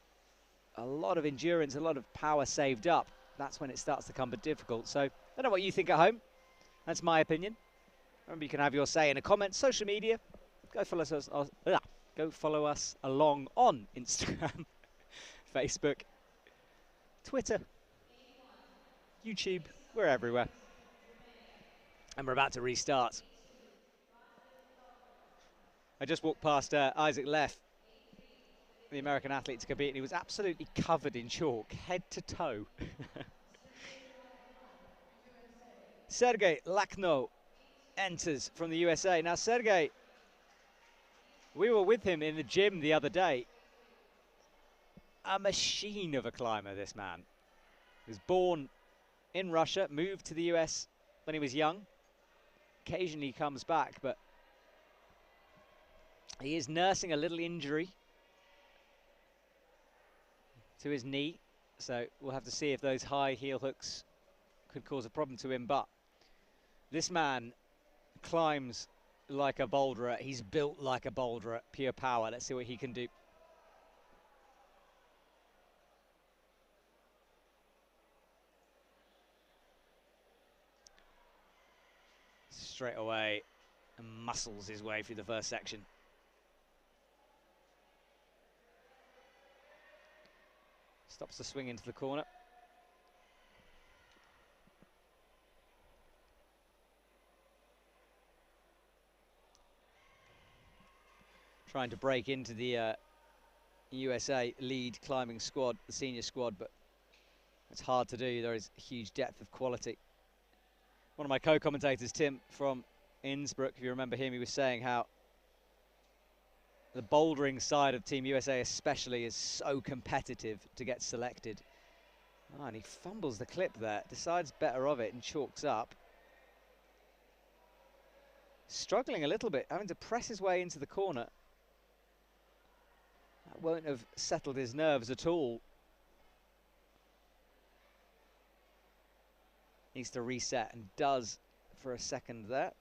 a lot of endurance, a lot of power saved up, that's when it starts to become difficult. So I don't know what you think at home. That's my opinion. Remember, you can have your say in the comments, social media. Go follow us along on Instagram, Facebook, Twitter, YouTube. We're everywhere. And we're about to restart. I just walked past Isaac Leff, the American athlete to compete, and he was absolutely covered in chalk, head to toe. Sergey Lakhno enters from the USA. Now, Sergey, we were with him in the gym the other day. A machine of a climber, this man. He was born in Russia, moved to the US when he was young. Occasionally comes back, but he is nursing a little injury to his knee, so we'll have to see if those high heel hooks could cause a problem to him. But this man climbs like a boulderer. He's built like a boulderer, pure power. Let's see what he can do. Straight away, and muscles his way through the first section. Stops the swing into the corner. Trying to break into the USA lead climbing squad, the senior squad, but it's hard to do. There is huge depth of quality. One of my co-commentators, Tim, from Innsbruck, if you remember him, he was saying how the bouldering side of Team USA especially is so competitive to get selected. Oh, and he fumbles the clip there, decides better of it and chalks up. Struggling a little bit, having to press his way into the corner. That won't have settled his nerves at all. Needs to reset, and does for a second there.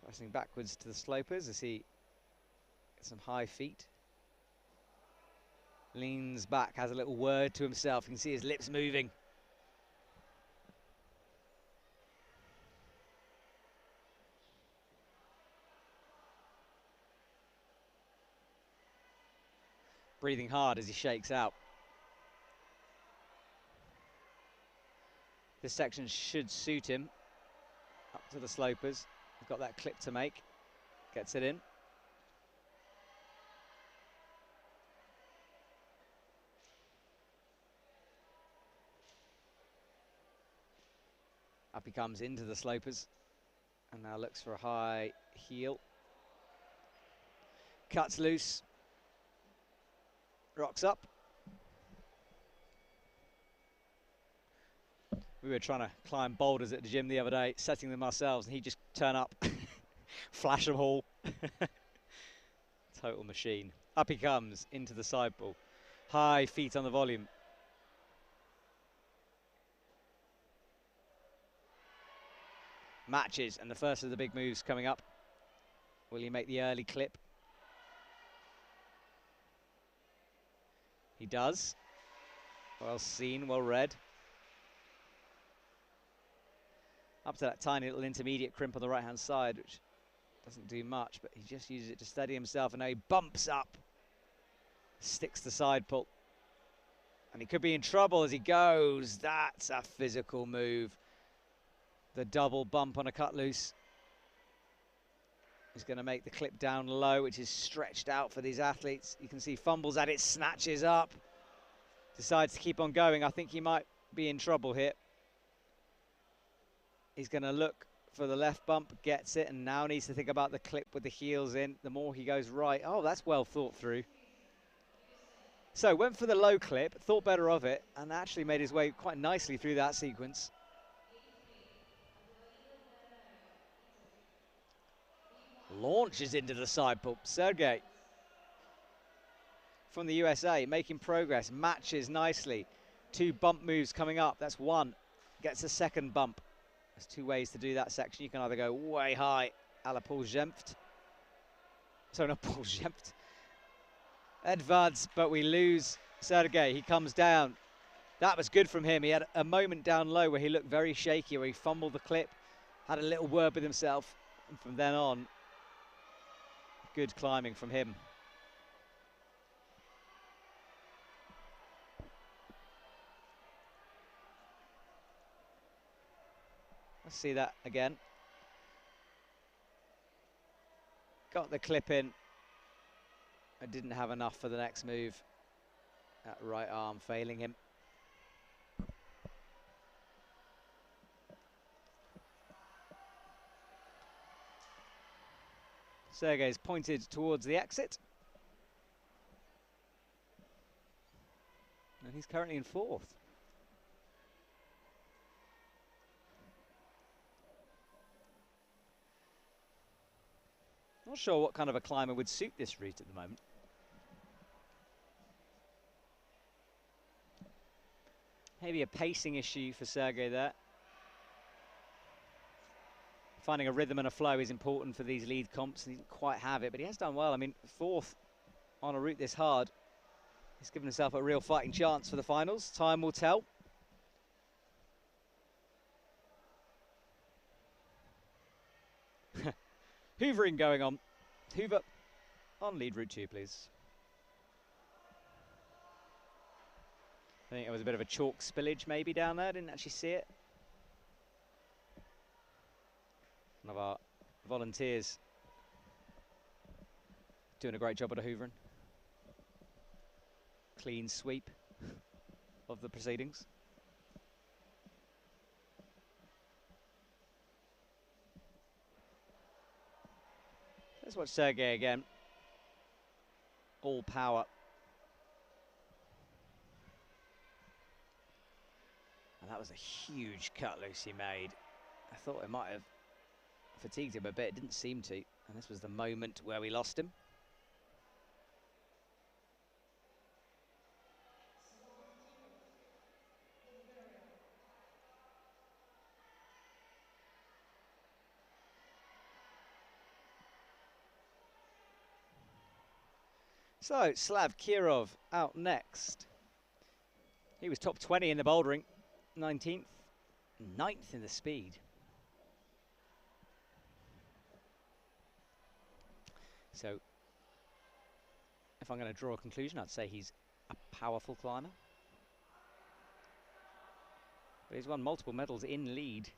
Pressing backwards to the slopers as he gets some high feet. Leans back, has a little word to himself. You can see his lips moving. Breathing hard as he shakes out. This section should suit him. Up to the slopers. He's got that clip to make. Gets it in. Up he comes into the slopers. And now looks for a high heel. Cuts loose. Rocks up. We were trying to climb boulders at the gym the other day, setting them ourselves, and he'd just turn up, flash them all. Total machine. Up he comes into the sideball. High feet on the volume. Matches, and the first of the big moves coming up. Will he make the early clip? He does. Well seen, well read. Up to that tiny little intermediate crimp on the right-hand side, which doesn't do much, but he just uses it to steady himself, and now he bumps up Sticks the side pull. And he could be in trouble as he goes. That's a physical move. The double bump on a cut loose. He's going to make the clip down low, which is stretched out for these athletes. You can see fumbles at it, snatches up. Decides to keep on going. I think he might be in trouble here. He's going to look for the left bump, gets it, and now needs to think about the clip with the heels in. The more he goes right. Oh, that's well thought through. So went for the low clip, thought better of it, and actually made his way quite nicely through that sequence. Launches into the side pull. Sergey from the USA making progress, matches nicely. 2 bump moves coming up. That's 1. Gets a second bump. There's 2 ways to do that section. You can either go way high, a la Paul Gemft. So not Paul Gemft. Edvards, but we lose Sergey. He comes down. That was good from him. He had a moment down low where he looked very shaky, where he fumbled the clip, had a little word with himself, and from then on, good climbing from him. Let's see that again. Got the clip in. I didn't have enough for the next move. That right arm failing him. Sergey's pointed towards the exit. And he's currently in 4th. Not sure what kind of a climber would suit this route at the moment. Maybe a pacing issue for Sergey there. Finding a rhythm and a flow is important for these lead comps. He didn't quite have it, but he has done well. I mean, 4th on a route this hard. He's given himself a real fighting chance for the finals. Time will tell. Hoovering going on. Hoover on lead route 2, please. I think it was a bit of a chalk spillage maybe down there. Didn't actually see it. One of our volunteers doing a great job at a hoovering. Clean sweep of the proceedings. Let's watch Sergey again. All power. And that was a huge cut loose he made. I thought it might have fatigued him a bit. It didn't seem to. And this was the moment where we lost him. So, Slav Kirov out next. He was top 20 in the bouldering, 19th, 9th in the speed. So, if I'm going to draw a conclusion, I'd say he's a powerful climber. But he's won multiple medals in lead.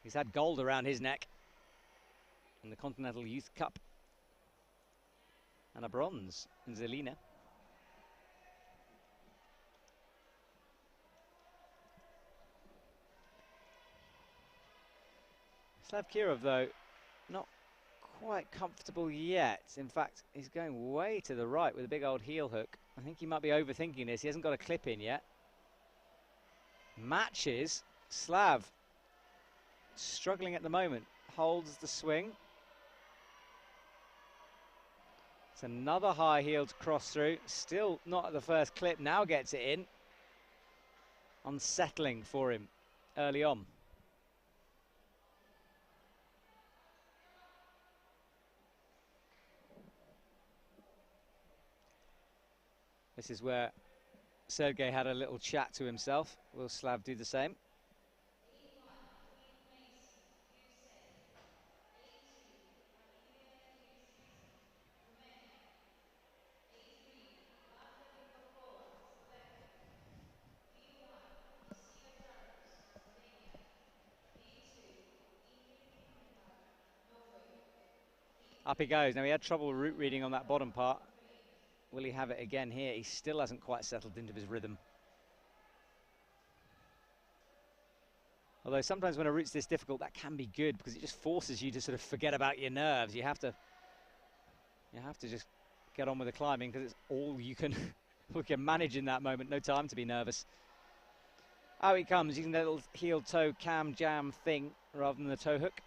He's had gold around his neck in the Continental Youth Cup. And a bronze in Zelina. Slav Kirov, though, not quite comfortable yet. In fact, he's going way to the right with a big old heel hook. I think he might be overthinking this. He hasn't got a clip in yet. Matches. Slav struggling at the moment. Holds the swing. It's another high-heeled cross-through. Still not at the first clip. Now gets it in. Unsettling for him early on. This is where Sergey had a little chat to himself. Will Slav do the same? Up he goes. Now, he had trouble route reading on that bottom part. Will he have it again here? He still hasn't quite settled into his rhythm. Although sometimes when a route's this difficult, that can be good because it just forces you to sort of forget about your nerves. You have to just get on with the climbing because it's all you can, we can manage in that moment. No time to be nervous. Out he comes using that little heel toe cam jam thing rather than the toe hook.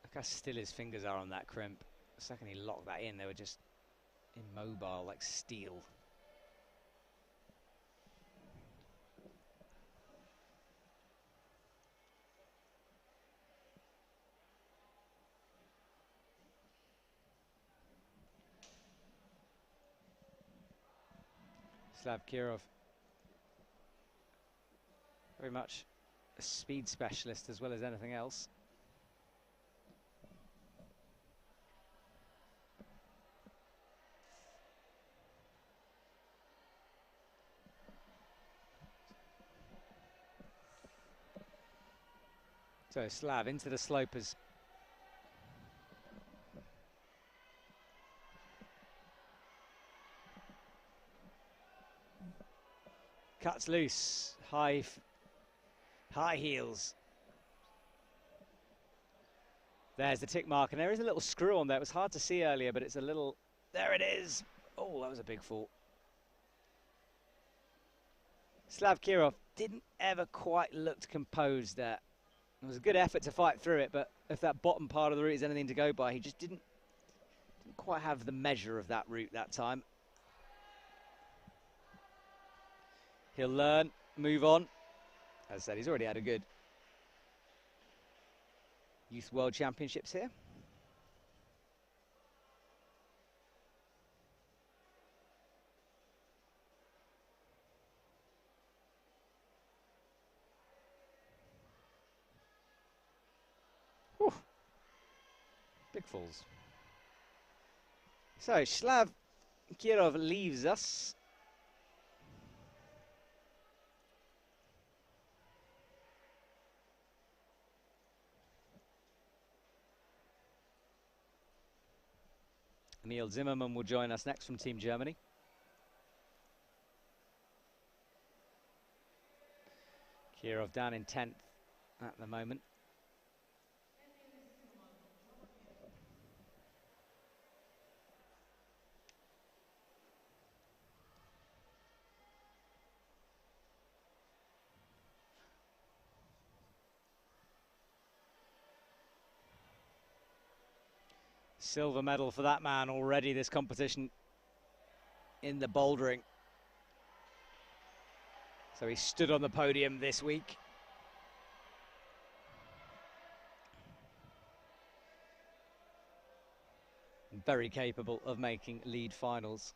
Look how still his fingers are on that crimp. The second he locked that in, they were just immobile like steel. Slav Kirov, very much a speed specialist as well as anything else. So Slav into the slopers. Cuts loose, high heels. There's the tick mark, and there is a little screw on there. It was hard to see earlier, but it's a little, there it is. Oh, that was a big fall. Slav Kirov didn't ever quite look composed there. It was a good effort to fight through it, but if that bottom part of the route is anything to go by, he just didn't quite have the measure of that route that time. He'll learn, move on. As I said, he's already had a good Youth World Championships here. Whew. Big falls. So, Slav Kirov leaves us. Emil Zimmerman will join us next from Team Germany. Kirov down in 10th at the moment. Silver medal for that man already this competition in the bouldering. So he stood on the podium this week. Very capable of making lead finals.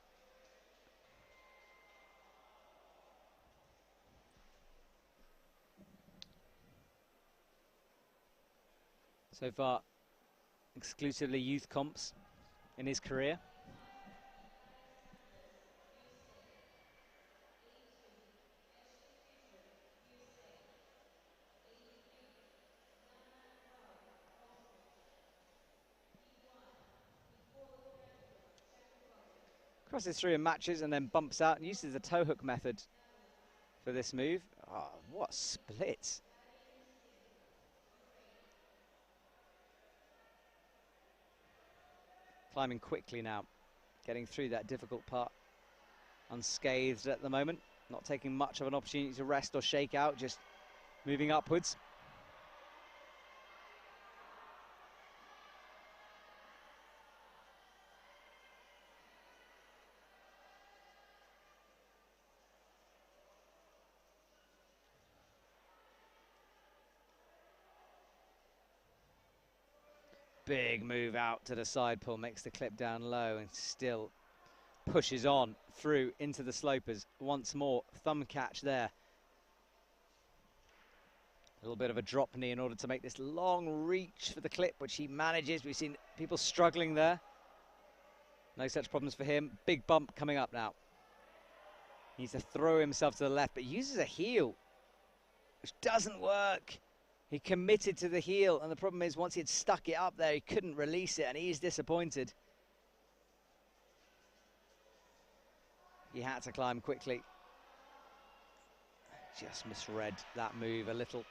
So far, exclusively youth comps in his career. Crosses through in matches and then bumps out and uses the toe hook method for this move. Oh, what a split. Climbing quickly now, getting through that difficult part unscathed at the moment, not taking much of an opportunity to rest or shake out, just moving upwards. Big move out to the side pull, makes the clip down low and still pushes on through into the slopers. Once more, thumb catch there. A little bit of a drop knee in order to make this long reach for the clip, which he manages. We've seen people struggling there. No such problems for him. Big bump coming up now. He needs to throw himself to the left, but uses a heel, which doesn't work. He committed to the heel, and the problem is once he had stuck it up there, he couldn't release it, and he's disappointed. He had to climb quickly. Just misread that move a little.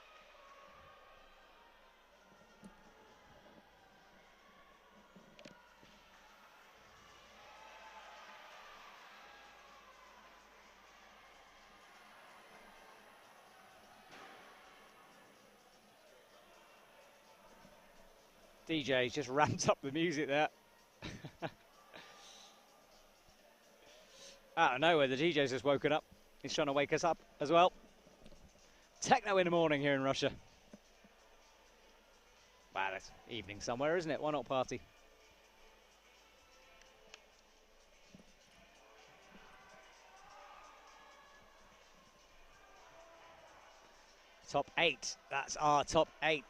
DJ's just ramped up the music there. Out of nowhere, the DJ's just woken up. He's trying to wake us up as well. Techno in the morning here in Russia. Wow, that's evening somewhere, isn't it? Why not party? Top 8. That's our top 8.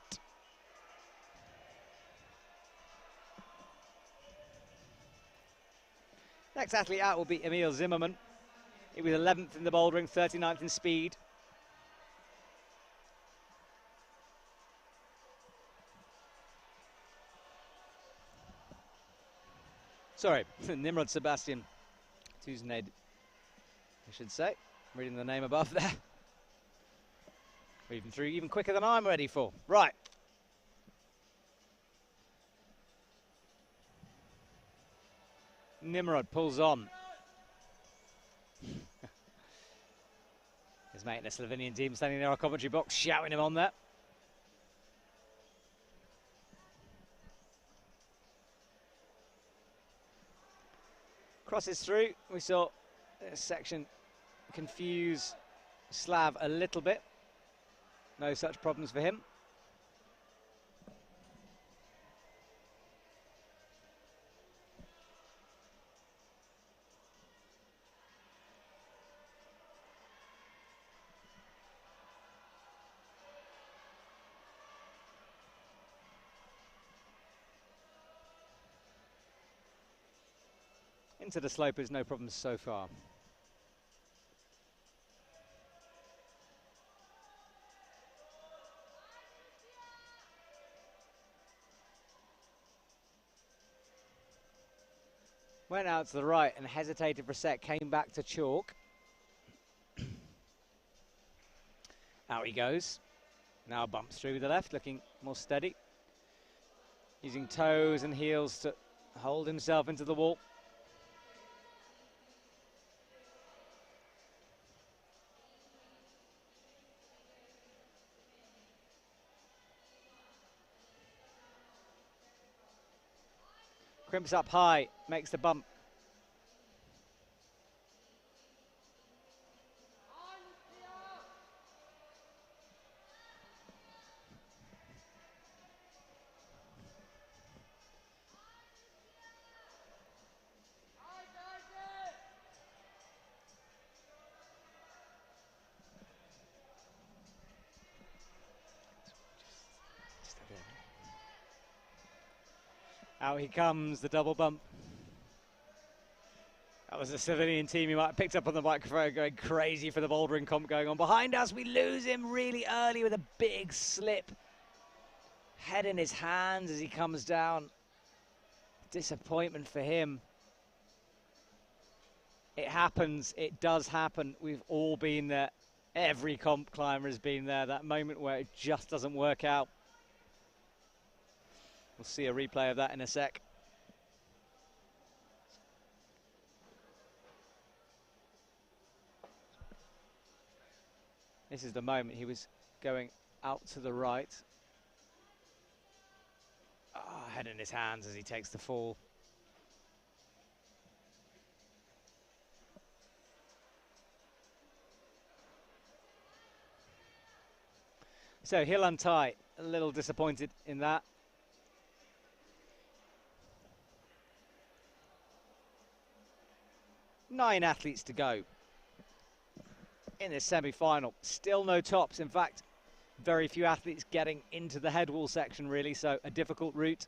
Next athlete out will be Emil Zimmerman. He was 11th in the bouldering, 39th in speed. Sorry, Nimrod Sebastian. Tuesned, I should say. Reading the name above there. We're even through even quicker than I'm ready for. Right. Nimrod pulls on. His mate in the Slovenian team standing near our commentary box, shouting him on there. Crosses through. We saw this section confuse Slav a little bit. No such problems for him. Into the slopers, no problems so far. Went out to the right and hesitated for a sec, came back to chalk. Out he goes. Now bumps through with the left, looking more steady. Using toes and heels to hold himself into the wall. Crimps up high, makes the bump. Out he comes, the double bump. That was the civilian team. He might have picked up on the microphone going crazy for the bouldering comp going on. Behind us, we lose him really early with a big slip. Head in his hands as he comes down. Disappointment for him. It happens, it does happen. We've all been there. Every comp climber has been there. That moment where it just doesn't work out. We'll see a replay of that in a sec. This is the moment he was going out to the right. Head in his hands as he takes the fall. So heel untie, a little disappointed in that. Nine athletes to go in this semi-final. Still no tops. In fact, Very few athletes getting into the head wall section, really, so a difficult route.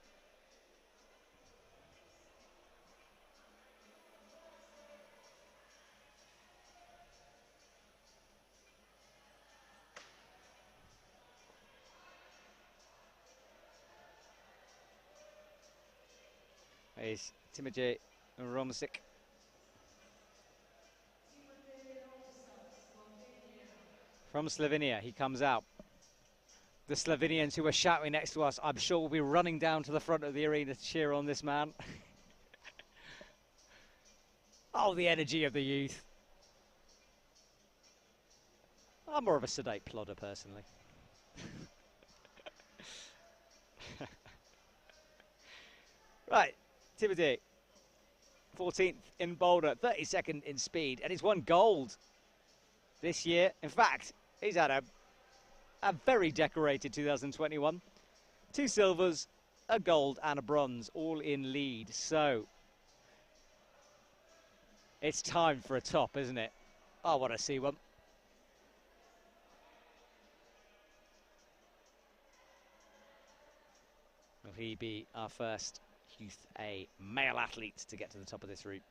Here's Timotej Romšak. From Slovenia, he comes out. The Slovenians who were shouting next to us, I'm sure will be running down to the front of the arena to cheer on this man. Oh, the energy of the youth. I'm more of a sedate plodder, personally. Right, Timotej, 14th in boulder, 32nd in speed, and he's won gold this year. In fact, he's had a very decorated 2021. 2 silvers, a gold and a bronze, all in lead. So it's time for a top, isn't it? I want to see one. Will he be our first Youth A male athlete to get to the top of this route?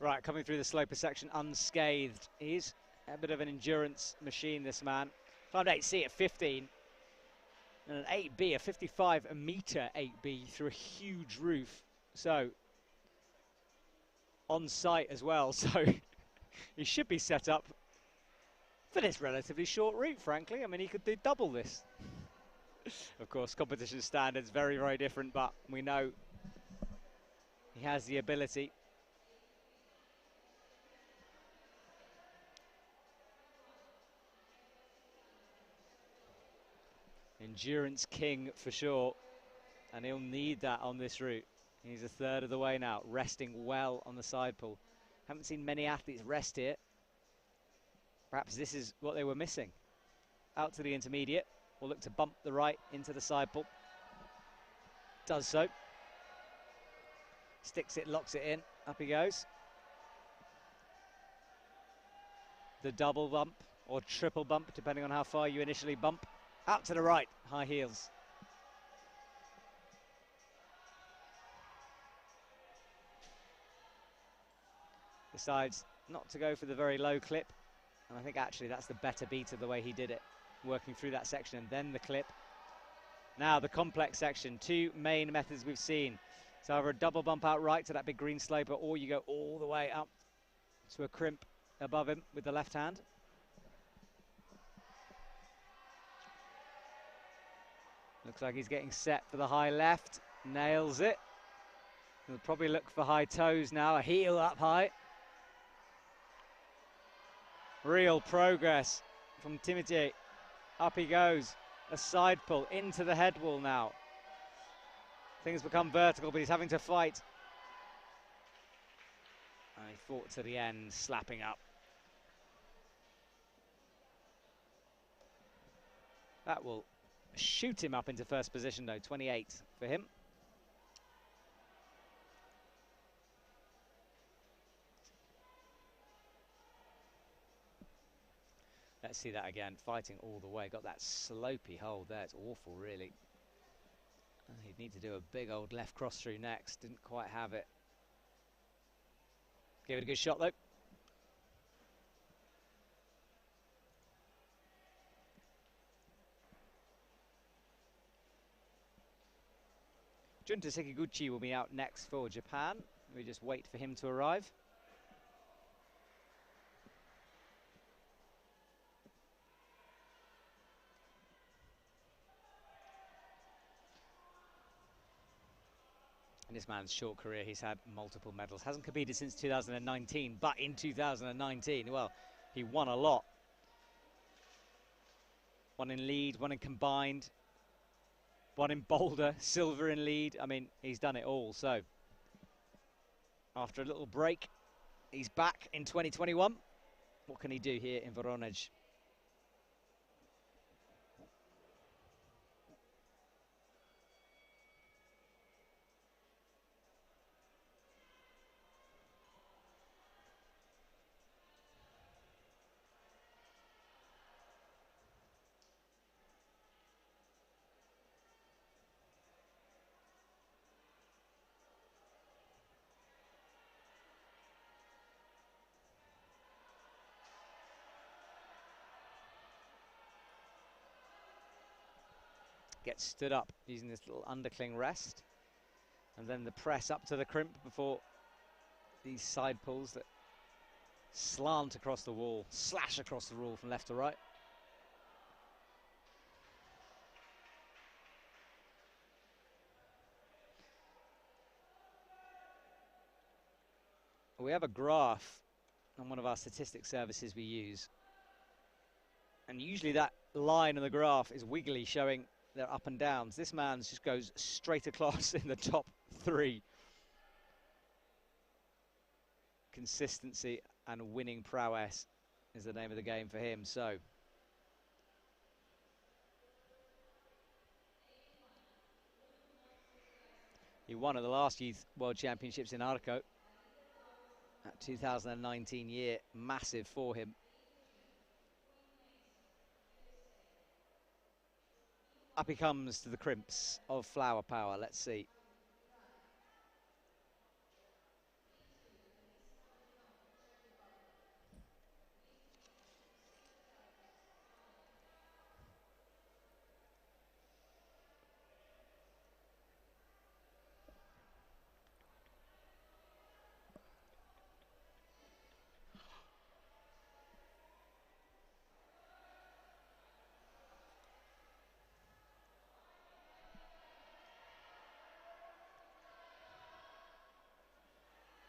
Right, coming through the sloper section unscathed. He's a bit of an endurance machine, this man. Climbed 8C at 15. And an 8B, a 55 metre 8B through a huge roof. So, on site as well. So, he should be set up for this relatively short route, frankly. I mean, he could do double this. Of course, competition standards, very, very different, but we know he has the ability. Endurance king for sure, and he'll need that on this route. He's a third of the way now, resting well on the side pull. Haven't seen many athletes rest here. Perhaps this is what they were missing. Out to the intermediate, will look to bump the right into the side pull. Does so. Sticks it, locks it in, up he goes. The double bump or triple bump, depending on how far you initially bump. Out to the right, high heels. Decides not to go for the very low clip. And I think actually that's the better beat of the way he did it. Working through that section and then the clip. Now the complex section, 2 main methods we've seen. So either a double bump out right to that big green sloper, or you go all the way up to a crimp above him with the left hand. Looks like he's getting set for the high left. Nails it. He'll probably look for high toes now. A heel up high. Real progress from Timotej. Up he goes. A side pull into the head wall now. Things become vertical, but he's having to fight. And he fought to the end, slapping up. That will shoot him up into first position though, 28 for him. Let's see that again, fighting all the way. Got that slopey hold there, it's awful really. He'd need to do a big old left cross through next, didn't quite have it. Gave it a good shot though. Junta Sekiguchi will be out next for Japan. We just wait for him to arrive. And this man's short career, he's had multiple medals. Hasn't competed since 2019, but in 2019, well, he won a lot. One in lead, one in combined, one in boulder, silver in lead. I mean, he's done it all. So after a little break, he's back in 2021. What can he do here in Voronezh? Gets stood up using this little undercling rest, and then the press up to the crimp before these side pulls that slant across the wall, slash across the wall from left to right. We have a graph on one of our statistics services we use, and usually that line on the graph is wiggly, showing their up and downs. This man's just goes straight across in the top three. Consistency and winning prowess is the name of the game for him. So he won at the last Youth World Championships in Arco. That 2019 year, massive for him. Up he comes to the crimps of flower power. Let's see.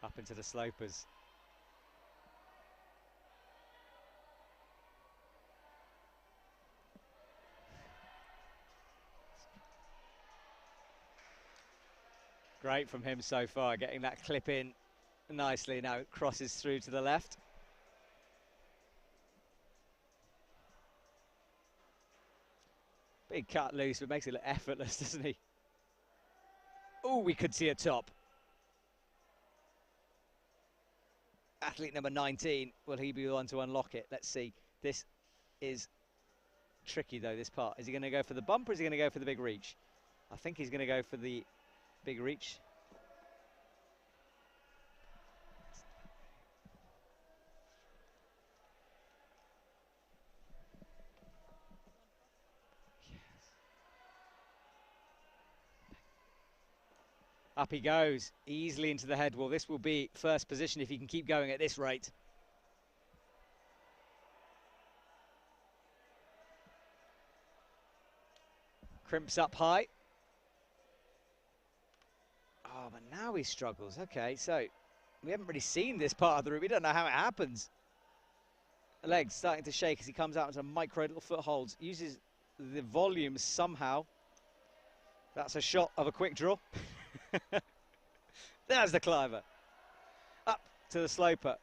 Up into the slopers. Great from him so far, getting that clip in nicely. Now it crosses through to the left. Big cut loose, but makes it look effortless, doesn't he? Oh, we could see a top. Athlete number 19, will he be the one to unlock it? Let's see. This is tricky though, this part. Is he going to go for the bump or is he going to go for the big reach? I think he's going to go for the big reach. Up he goes, easily into the head wall. This will be first position if he can keep going at this rate. Crimps up high. Oh, but now he struggles. Okay, so we haven't really seen this part of the route. We don't know how it happens. The legs starting to shake as he comes out into micro little footholds. Uses the volume somehow. That's a shot of a quick draw. There's the climber. Up to the sloper.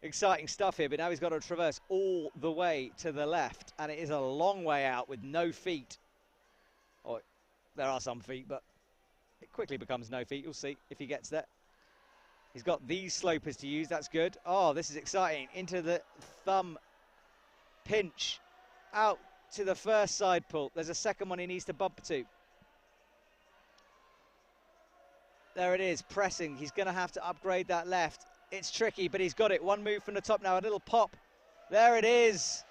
Exciting stuff here, but now he's got to traverse all the way to the left, and it is a long way out with no feet. Oh, there are some feet, but it quickly becomes no feet. You'll see if he gets there. He's got these slopers to use. That's good. Oh, this is exciting. Into the thumb pinch. Out to the first side pull. There's a second one he needs to bump to. There it is, pressing. He's going to have to upgrade that left. It's tricky, but he's got it. One move from the top now, a little pop. There it is.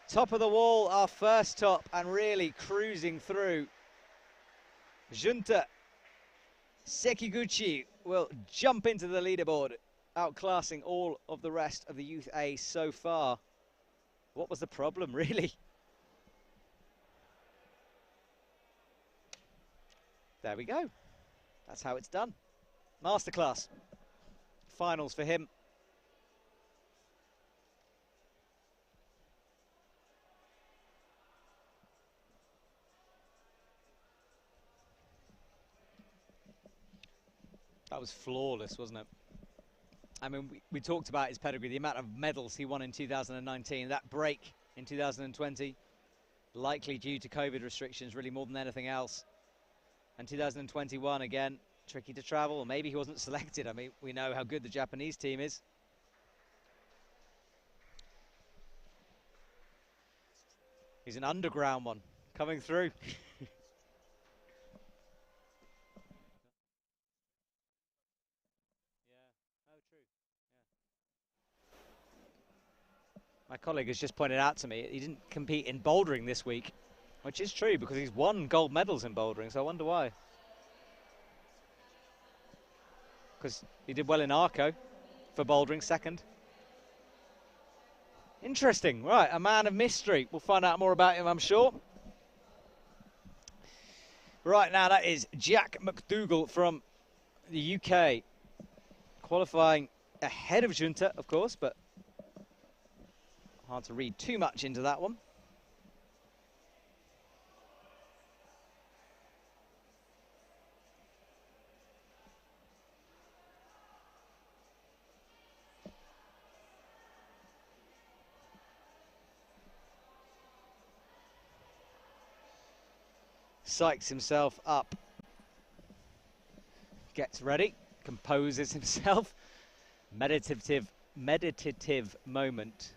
Top of the wall, our first top, and really cruising through. Junta Sekiguchi will jump into the leaderboard, outclassing all of the rest of the Youth A so far. What was the problem, really? There we go. That's how it's done. Masterclass. Finals for him. That was flawless, wasn't it? I mean, we talked about his pedigree, the amount of medals he won in 2019, that break in 2020, likely due to COVID restrictions, really more than anything else. And 2021, again, tricky to travel, or maybe he wasn't selected. I mean, we know how good the Japanese team is. He's an underground one, coming through. My colleague has just pointed out to me he didn't compete in bouldering this week, which is true because he's won gold medals in bouldering, so I wonder why. Because he did well in Arco for bouldering, second. Interesting, right, a man of mystery. We'll find out more about him, I'm sure. Right now, that is Jack Mcdougall from the UK, qualifying ahead of Junta, of course, but hard to read too much into that one. Psychs himself up. Gets ready, composes himself. Meditative moment.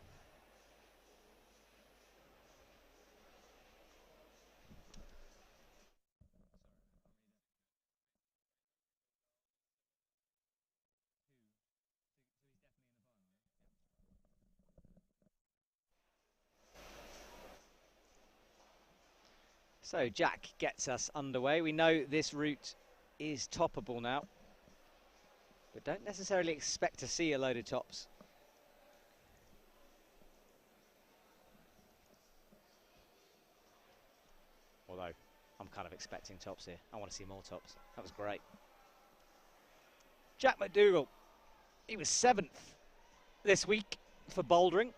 So Jack gets us underway. We know this route is toppable now, but don't necessarily expect to see a load of tops. Although, I'm kind of expecting tops here. I want to see more tops. That was great. Jack Mcdougall, he was 7th this week for bouldering.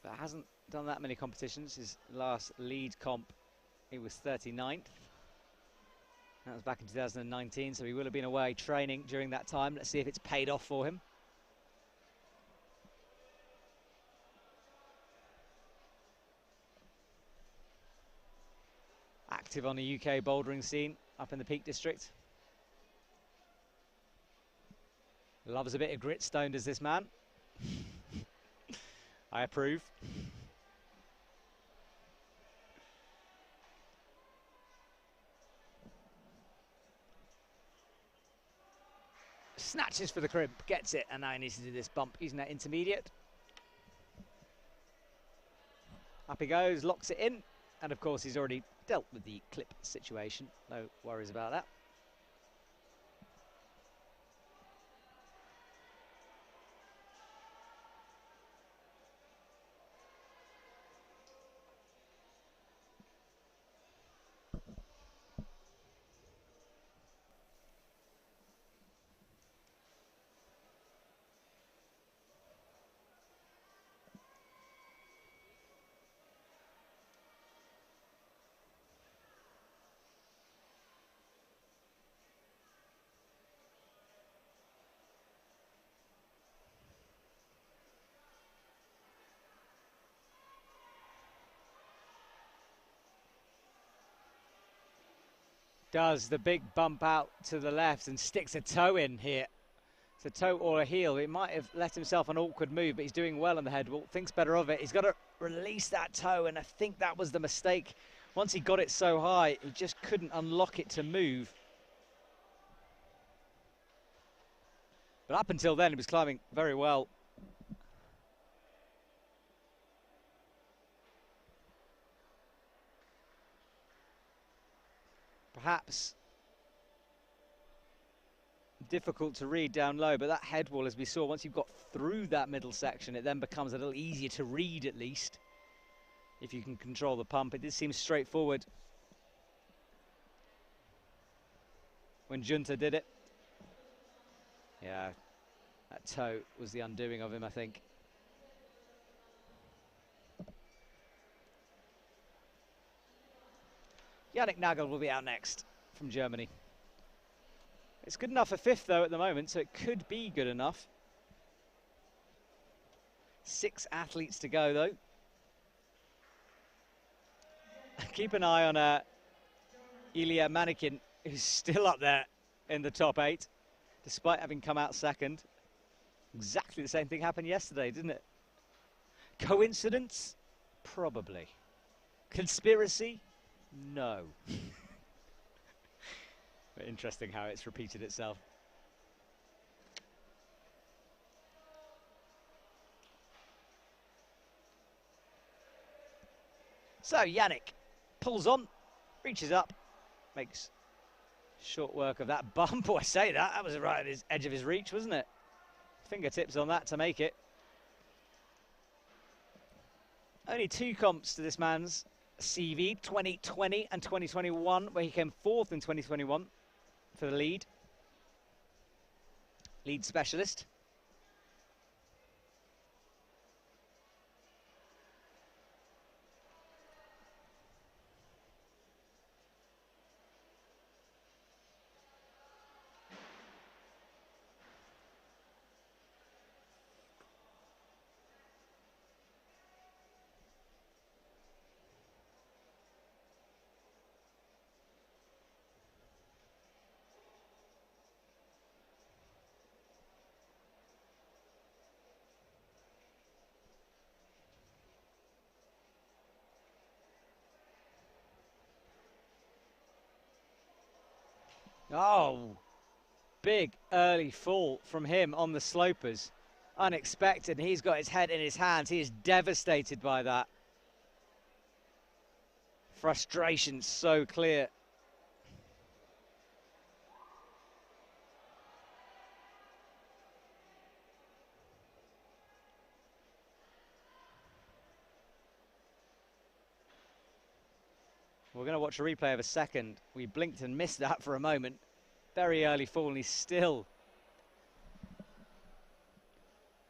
But hasn't done that many competitions. His last lead comp, he was 39th. That was back in 2019, so he will have been away training during that time. Let's see if it's paid off for him. Active on the UK bouldering scene up in the Peak District. Loves a bit of gritstone, does this man? I approve. Snatches for the crib, gets it, and now he needs to do this bump using that intermediate. Up he goes, locks it in, and of course he's already dealt with the clip situation. No worries about that. Does the big bump out to the left and sticks a toe in here. It's a toe or a heel. It might have let himself an awkward move, but he's doing well on the head wall. Thinks better of it. He's got to release that toe, and I think that was the mistake. Once he got it so high, he just couldn't unlock it to move. But up until then, he was climbing very well. Perhaps difficult to read down low, but that head wall, as we saw, once you've got through that middle section, it then becomes a little easier to read at least. if you can control the pump. It did seem straightforward when Junta did it. Yeah, that toe was the undoing of him, I think. Yannick Nagel will be out next from Germany. It's good enough for fifth, though, at the moment, so it could be good enough. 6 athletes to go, though. Keep an eye on Illia Maniakin, who's still up there in the top 8, despite having come out second. Exactly the same thing happened yesterday, didn't it? Coincidence? Probably. Conspiracy? No. But interesting how it's repeated itself. So Yannick pulls on, reaches up, makes short work of that bump. Oh, I say that, that was right at his edge of his reach, wasn't it? Fingertips on that to make it. Only 2 comps to this man's CV, 2020 and 2021, where he came 4th in 2021 for the lead specialist. Oh, big early fall from him on the slopers. Unexpected, and he's got his head in his hands. He is devastated by that. Frustration so clear. We're going to watch a replay of a second. We blinked and missed that for a moment. Very early fall, and he's still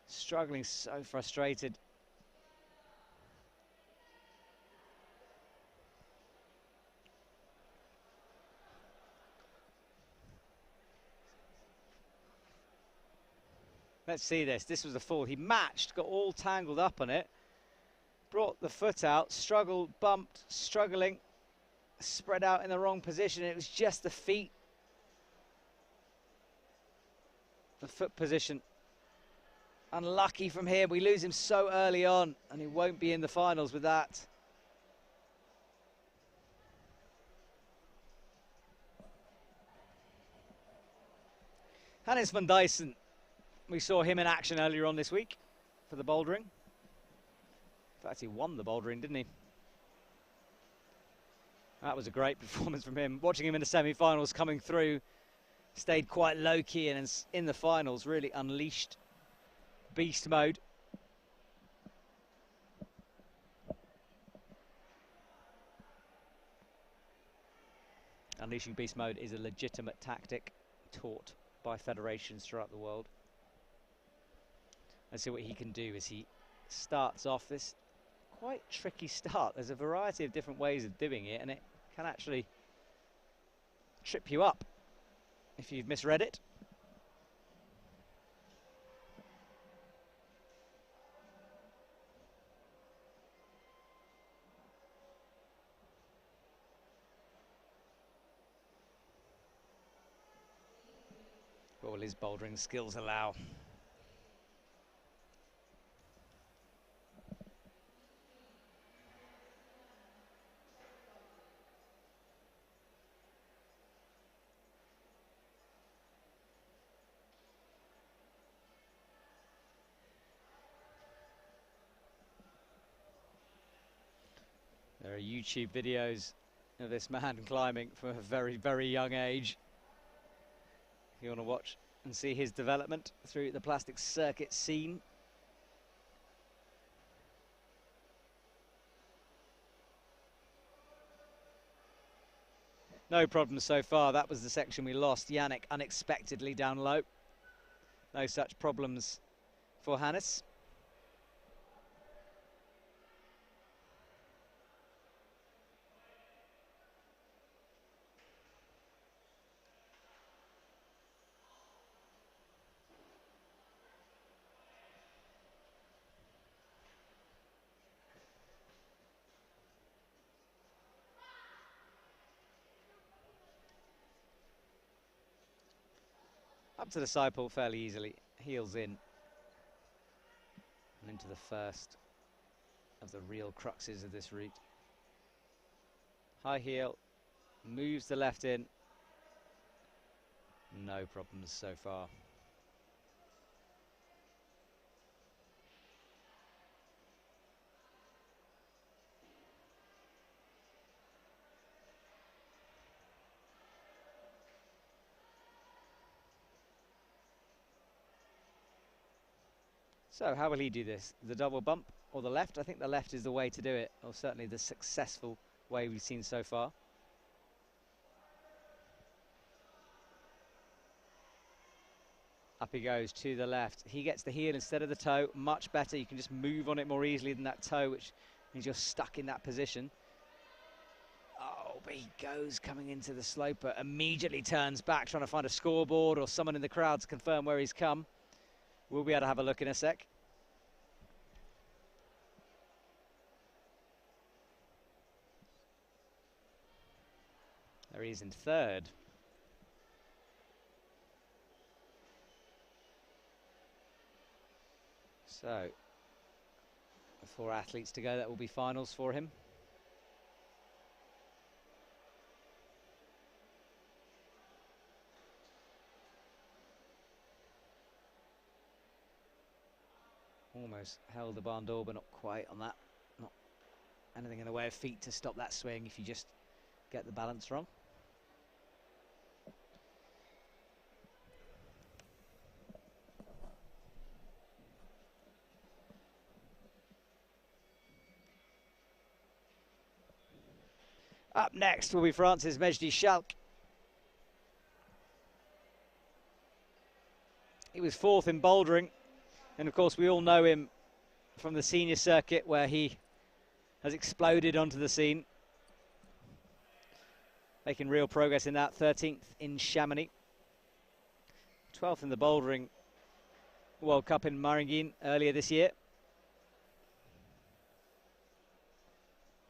struggling, so frustrated. Let's see this. This was the fall. He matched, got all tangled up on it, brought the foot out, struggled, bumped, struggling, spread out in the wrong position. It was just the feet, the foot position. Unlucky from here. We lose him so early on, and he won't be in the finals with that. Hannes van Duysen. We saw him in action earlier on this week for the bouldering. In fact, he won the bouldering, didn't he? That was a great performance from him. Watching him in the semi-finals coming through, stayed quite low-key, and in the finals really unleashed beast mode. Unleashing beast mode is a legitimate tactic taught by federations throughout the world. Let's see what he can do as he starts off this quite tricky start. There's a variety of different ways of doing it, and it can actually trip you up if you've misread it. All his bouldering skills allow. There are YouTube videos of this man climbing from a very, very young age. If you want to watch and see his development through the plastic circuit scene. No problems so far. That was the section we lost. Yannick unexpectedly down low. No such problems for Hannes. Up to the side pull fairly easily, heels in, and into the first of the real cruxes of this route. High heel, moves the left in, no problems so far. So how will he do this? The double bump or the left? I think the left is the way to do it, or certainly the successful way we've seen so far. Up he goes to the left. He gets the heel instead of the toe. Much better. You can just move on it more easily than that toe, which means you're stuck in that position. Oh, but he goes coming into the sloper. Immediately turns back, trying to find a scoreboard or someone in the crowd to confirm where he's come. We'll be able to have a look in a sec. There he is in third. So, 4 athletes to go. That will be finals for him. Almost held the barn door, but not quite on that. Not anything in the way of feet to stop that swing if you just get the balance wrong. Up next will be France's Mejdi Schalck. He was 4th in bouldering. And of course, we all know him from the senior circuit where he has exploded onto the scene. Making real progress in that, 13th in Chamonix. 12th in the bouldering World Cup in Maringin earlier this year.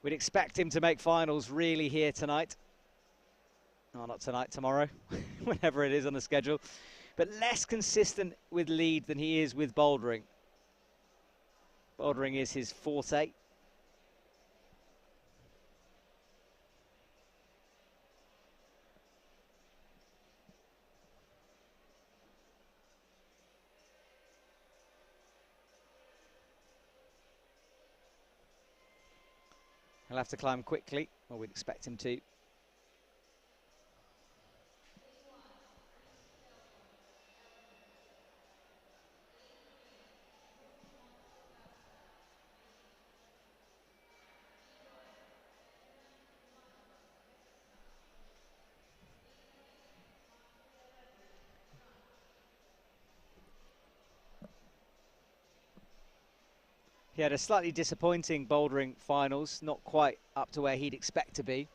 We'd expect him to make finals really here tonight. Oh, not tonight, tomorrow, whenever it is on the schedule. But less consistent with lead than he is with bouldering. Bouldering is his forte. He'll have to climb quickly, or we'd expect him to. He had a slightly disappointing bouldering finals, not quite up to where he'd expect to be.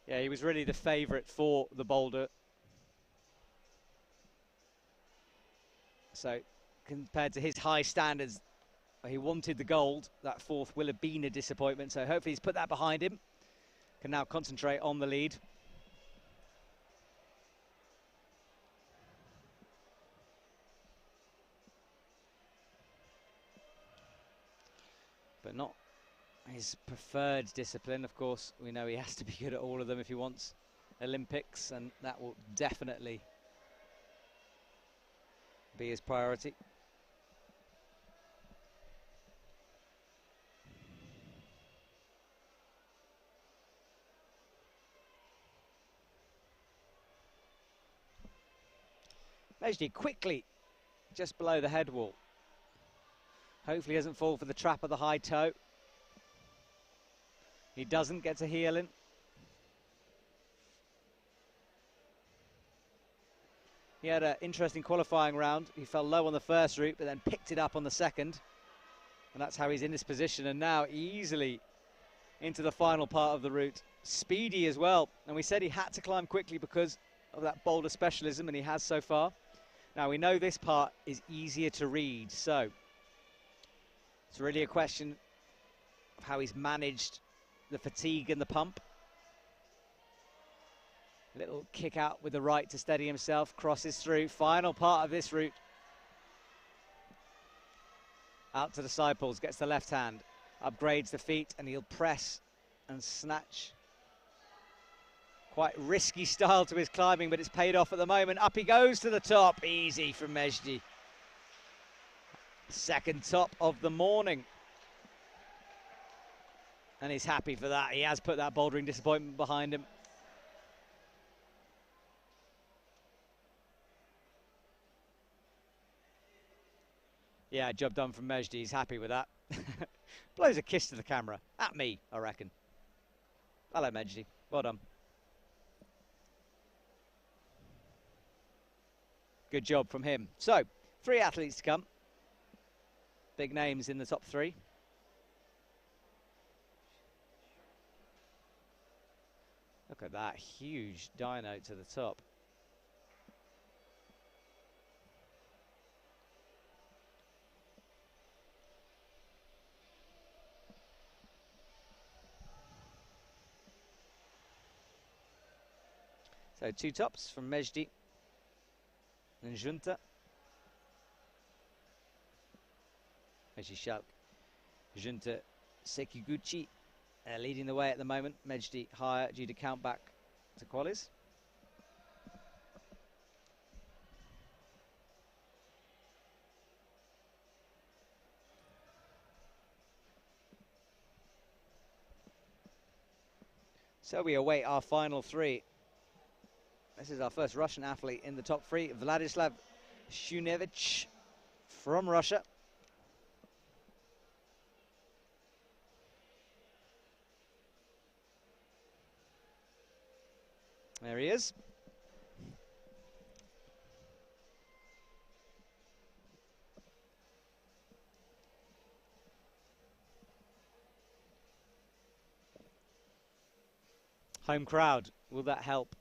Yeah, he was really the favourite for the boulder. So, compared to his high standards, he wanted the gold. That 4th will have been a disappointment, so hopefully he's put that behind him. Can now concentrate on the lead. But not his preferred discipline. Of course, we know he has to be good at all of them if he wants Olympics, and that will definitely be his priority. Mejdi quickly just below the head wall. Hopefully he doesn't fall for the trap of the high toe. He doesn't get to heeling. He had an interesting qualifying round. He fell low on the first route, but then picked it up on the second. And that's how he's in this position. And now easily into the final part of the route. Speedy as well. And we said he had to climb quickly because of that boulder specialism, and he has so far. Now we know this part is easier to read, so it's really a question of how he's managed the fatigue and the pump. A little kick out with the right to steady himself, crosses through. Final part of this route. Out to the side pulls, gets the left hand, upgrades the feet, and he'll press and snatch. Quite risky style to his climbing, but it's paid off at the moment. Up he goes to the top, easy from Mejdi. Second top of the morning. And he's happy for that. He has put that bouldering disappointment behind him. Yeah, job done from Mejdi. He's happy with that. Blows a kiss to the camera. At me, I reckon. Hello, Mejdi. Well done. Good job from him. So, 3 athletes to come. Big names in the top 3. Look at that huge dyno to the top. So 2 tops from Mejdi and Junta. Mejdi Schalck, Junta Sekiguchi leading the way at the moment. Mejdi higher due to count back to qualies. So we await our final 3. This is our first Russian athlete in the top 3. Vladislav Shunevich from Russia. There he is. Home crowd, will that help?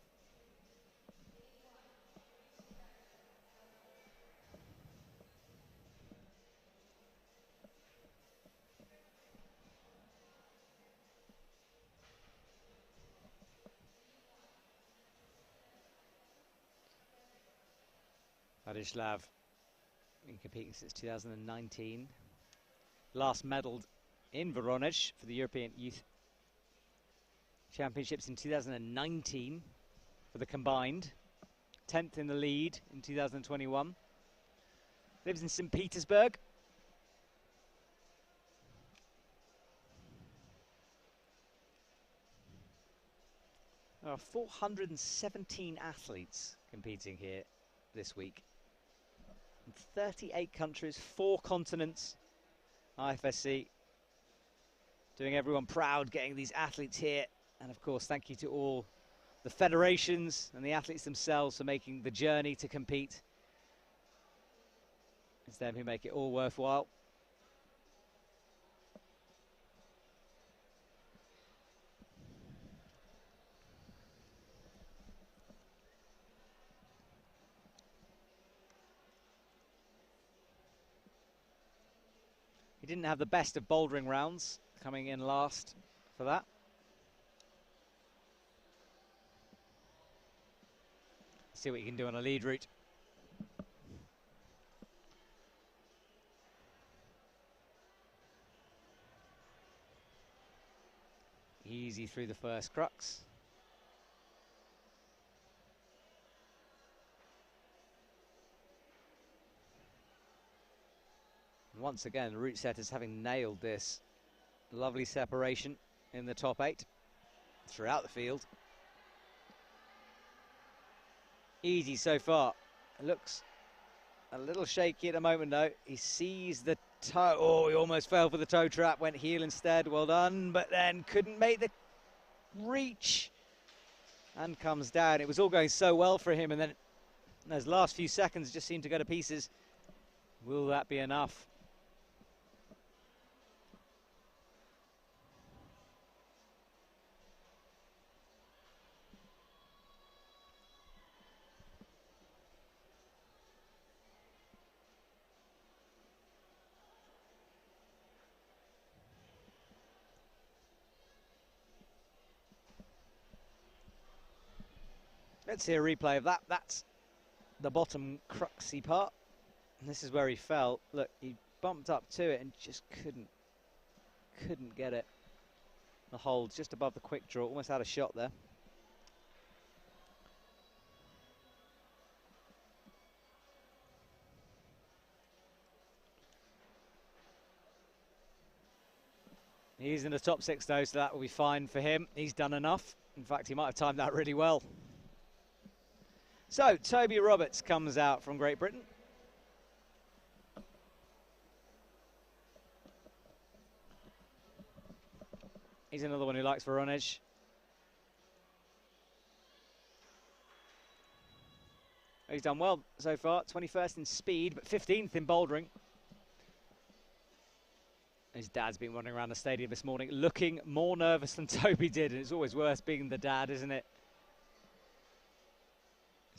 Vladislav, been competing since 2019. Last medalled in Voronezh for the European Youth Championships in 2019 for the combined. 10th in the lead in 2021. Lives in St. Petersburg. There are 417 athletes competing here this week. 38 countries, 4 continents. IFSC doing everyone proud, getting these athletes here. And of course, thank you to all the federations and the athletes themselves for making the journey to compete. It's them who make it all worthwhile. He didn't have the best of bouldering rounds, coming in last for that. See what you can do on a lead route. Easy through the first crux. Once again, route setters having nailed this. Lovely separation in the top 8 throughout the field. Easy so far. It looks a little shaky at the moment though. He sees the toe. Oh, he almost fell for the toe trap, went heel instead. Well done, but then couldn't make the reach and comes down. It was all going so well for him, and then those last few seconds just seemed to go to pieces. Will that be enough? Let's see a replay of that. That's the bottom cruxy part. And this is where he fell. Look, he bumped up to it and just couldn't get it. The hold just above the quick draw, almost had a shot there. He's in the top 6 though, so that will be fine for him. He's done enough. In fact, he might have timed that really well. So, Toby Roberts comes out from Great Britain. He's another one who likes Voronezh. He's done well so far, 21st in speed, but 15th in bouldering. His dad's been running around the stadium this morning looking more nervous than Toby did, and it's always worse being the dad, isn't it?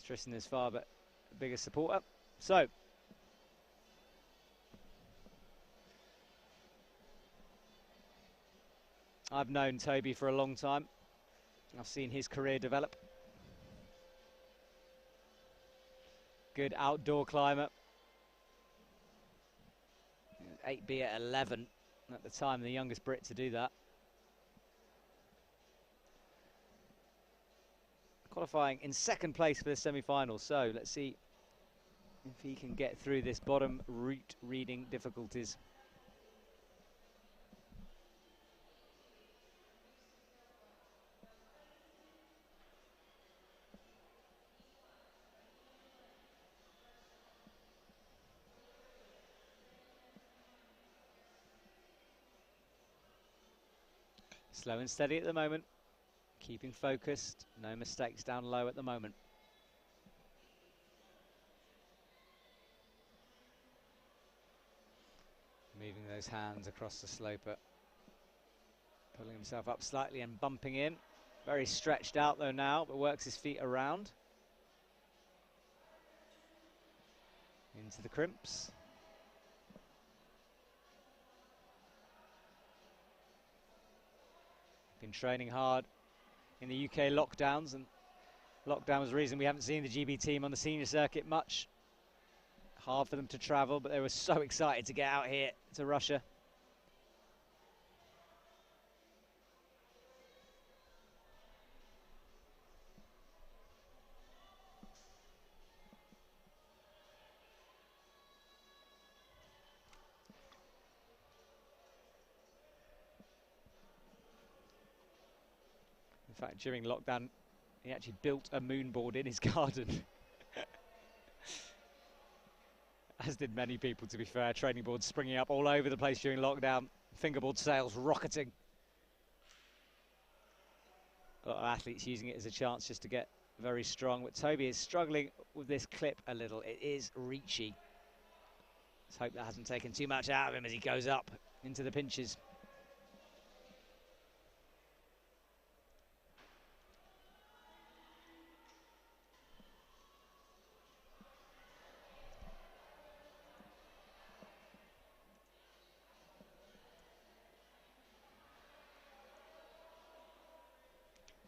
Tristan is far but a bigger supporter. So, I've known Toby for a long time. I've seen his career develop. Good outdoor climber. 8B at 11 at the time, the youngest Brit to do that. Qualifying in 2nd place for the semi-final, so let's see if he can get through this bottom route reading difficulties. Slow and steady at the moment. Keeping focused, no mistakes down low at the moment. Moving those hands across the sloper. Pulling himself up slightly and bumping in. Very stretched out though now, but works his feet around. Into the crimps. Been training hard in the UK lockdowns, and lockdown was the reason we haven't seen the GB team on the senior circuit much. Hard for them to travel, but they were so excited to get out here to Russia. In fact, during lockdown, he actually built a moonboard in his garden. As did many people, to be fair. Training boards springing up all over the place during lockdown. Fingerboard sales rocketing. A lot of athletes using it as a chance just to get very strong. But Toby is struggling with this clip a little. It is reachy. Let's hope that hasn't taken too much out of him as he goes up into the pinches.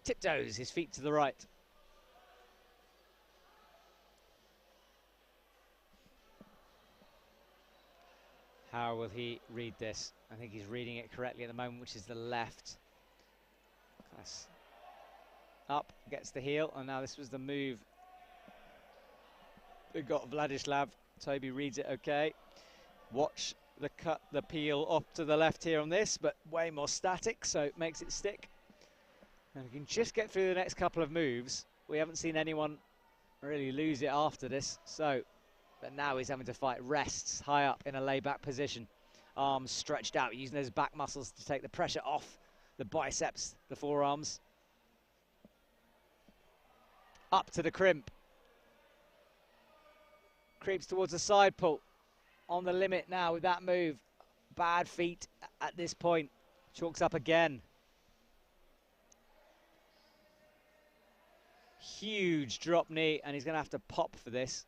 Tiptoes, his feet to the right. How will he read this? I think he's reading it correctly at the moment, which is the left. Nice. Up, gets the heel, and now this was the move that got Vladislav. Toby reads it okay. Watch the cut, the peel off to the left here on this, but way more static, so it makes it stick. And we can just get through the next couple of moves. We haven't seen anyone really lose it after this. So, but now he's having to fight rests high up in a layback position. arms stretched out, using those back muscles to take the pressure off the biceps, the forearms. Up to the crimp. Creeps towards the side pull. On the limit now with that move. Bad feet at this point. Chalks up again. Huge drop knee, and he's going to have to pop for this.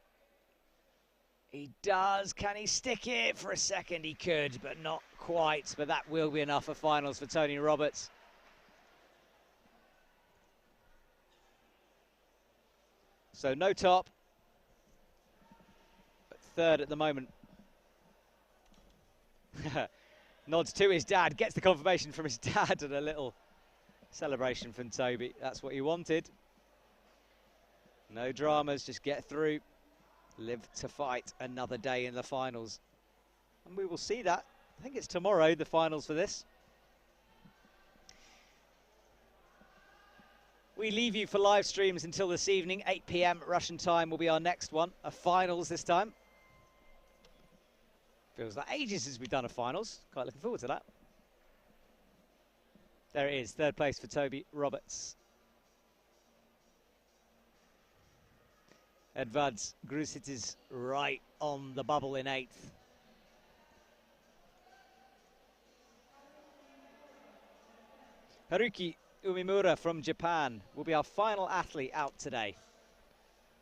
He does. Can he stick it? For a second he could, but not quite. But that will be enough for finals for Toby Roberts. So no top. But third at the moment. Nods to his dad. Gets the confirmation from his dad and a little celebration from Toby. That's what he wanted. No dramas, just get through. Live to fight another day in the finals. And we will see that. I think it's tomorrow, the finals for this. We leave you for live streams until this evening. 8 PM Russian time will be our next one. A finals this time. Feels like ages since we've done a finals. Quite looking forward to that. There it is, third place for Toby Roberts. Edvards Gruzitis right on the bubble in 8th. Haruki Uemura from Japan will be our final athlete out today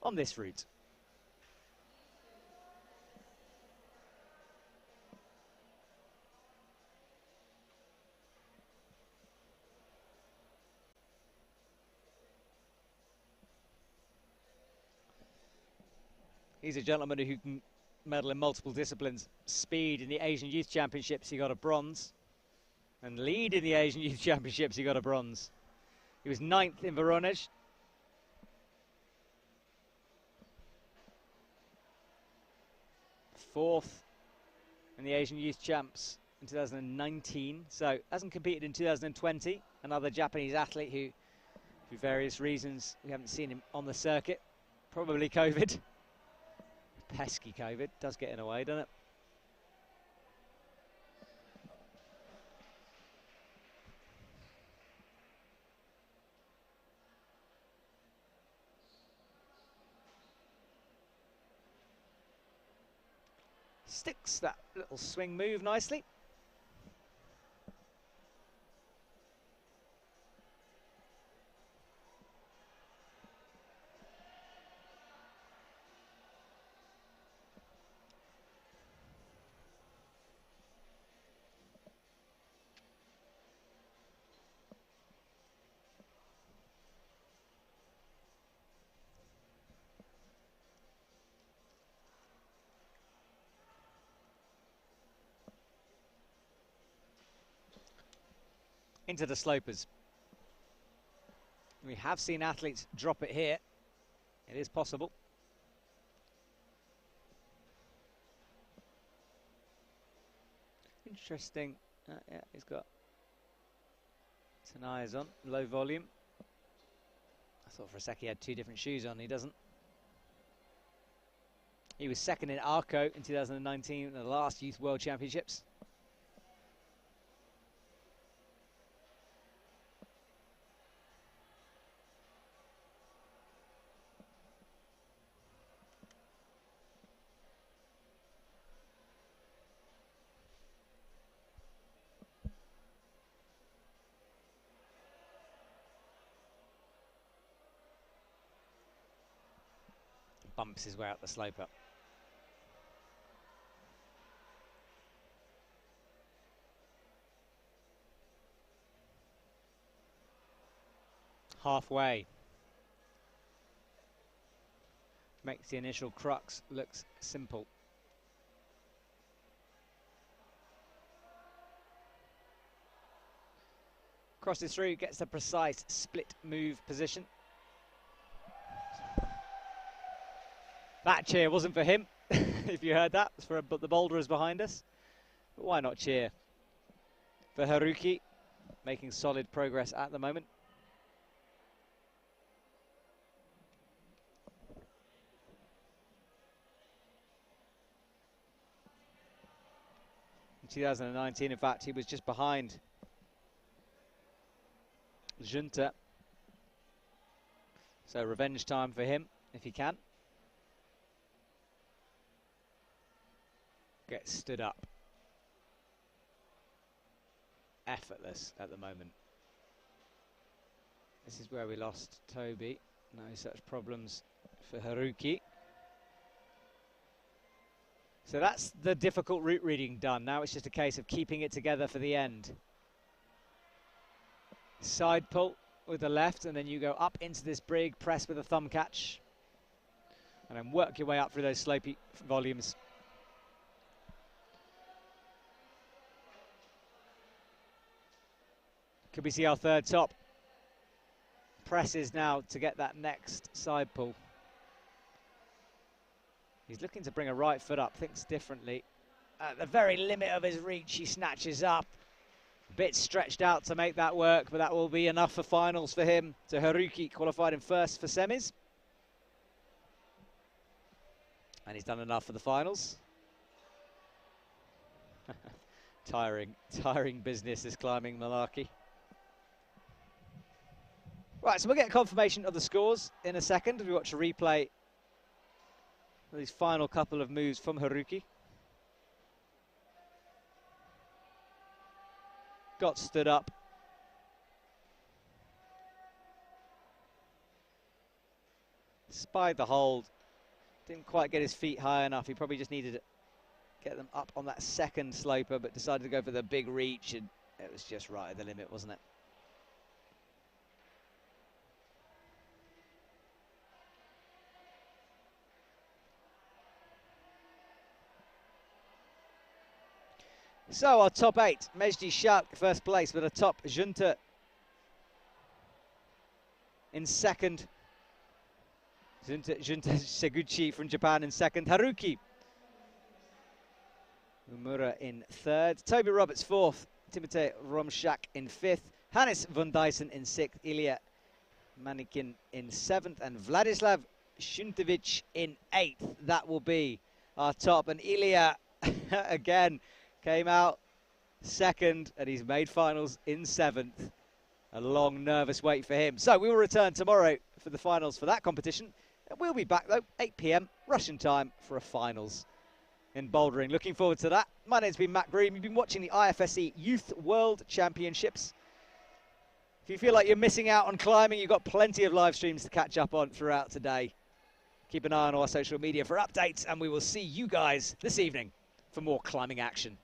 on this route. He's a gentleman who can medal in multiple disciplines. Speed in the Asian Youth Championships, he got a bronze. And lead in the Asian Youth Championships, he got a bronze. He was 9th in Voronezh. Fourth in the Asian Youth Champs in 2019. So hasn't competed in 2020. Another Japanese athlete who, for various reasons, we haven't seen him on the circuit. Probably COVID. Pesky COVID, does get in the way, doesn't it? Sticks that little swing move nicely. Into the slopers. We have seen athletes drop it here. It is possible. Interesting. Yeah, he's got some eyes on, low volume. I thought for a sec he had 2 different shoes on, he doesn't. He was 2nd in Arco in 2019 in the last Youth World Championships. Bumps his way out the slope up. Halfway. Makes the initial crux looks simple. Crosses through, gets the precise split move position. That cheer wasn't for him, if you heard that. It's for but the boulder is behind us. But why not cheer for Haruki, making solid progress at the moment. 2019, in fact, he was just behind Junta. So revenge time for him, if he can. Gets stood up. Effortless at the moment. This is where we lost Toby. No such problems for Haruki. So that's the difficult route reading done. Now it's just a case of keeping it together for the end. Side pull with the left, and then you go up into this brig, press with a thumb catch, and then work your way up through those slopey volumes. Could we see our third top? Presses now to get that next side pull. He's looking to bring a right foot up, thinks differently. At the very limit of his reach, he snatches up. A bit stretched out to make that work, but that will be enough for finals for him. So Haruki qualified in first for semis. And he's done enough for the finals. Tiring business, this climbing malarkey. Right, so we'll get confirmation of the scores in a second as we watch a replay of these final couple of moves from Haruki. Got stood up. Spied the hold. Didn't quite get his feet high enough. He probably just needed to get them up on that second sloper, but decided to go for the big reach, and it was just right at the limit, wasn't it? So our top 8, Mejdi Schalck first place, but a top Junta in second. Junta Sekiguchi from Japan in second. Haruki Uemura in third. Toby Roberts fourth. Timotej Romšak in fifth. Hannes von Duysen in sixth. Illia Maniakin in seventh. And Vladislav Shunevich in eighth. That will be our top. And Illia, again, came out second, and he's made finals in seventh. A long, nervous wait for him. So we will return tomorrow for the finals for that competition. And we'll be back, though, 8 p.m. Russian time for a finals in bouldering. Looking forward to that. My name's been Matt Green. You've been watching the IFSC Youth World Championships. If you feel like you're missing out on climbing, you've got plenty of live streams to catch up on throughout today. Keep an eye on our social media for updates, and we will see you guys this evening for more climbing action.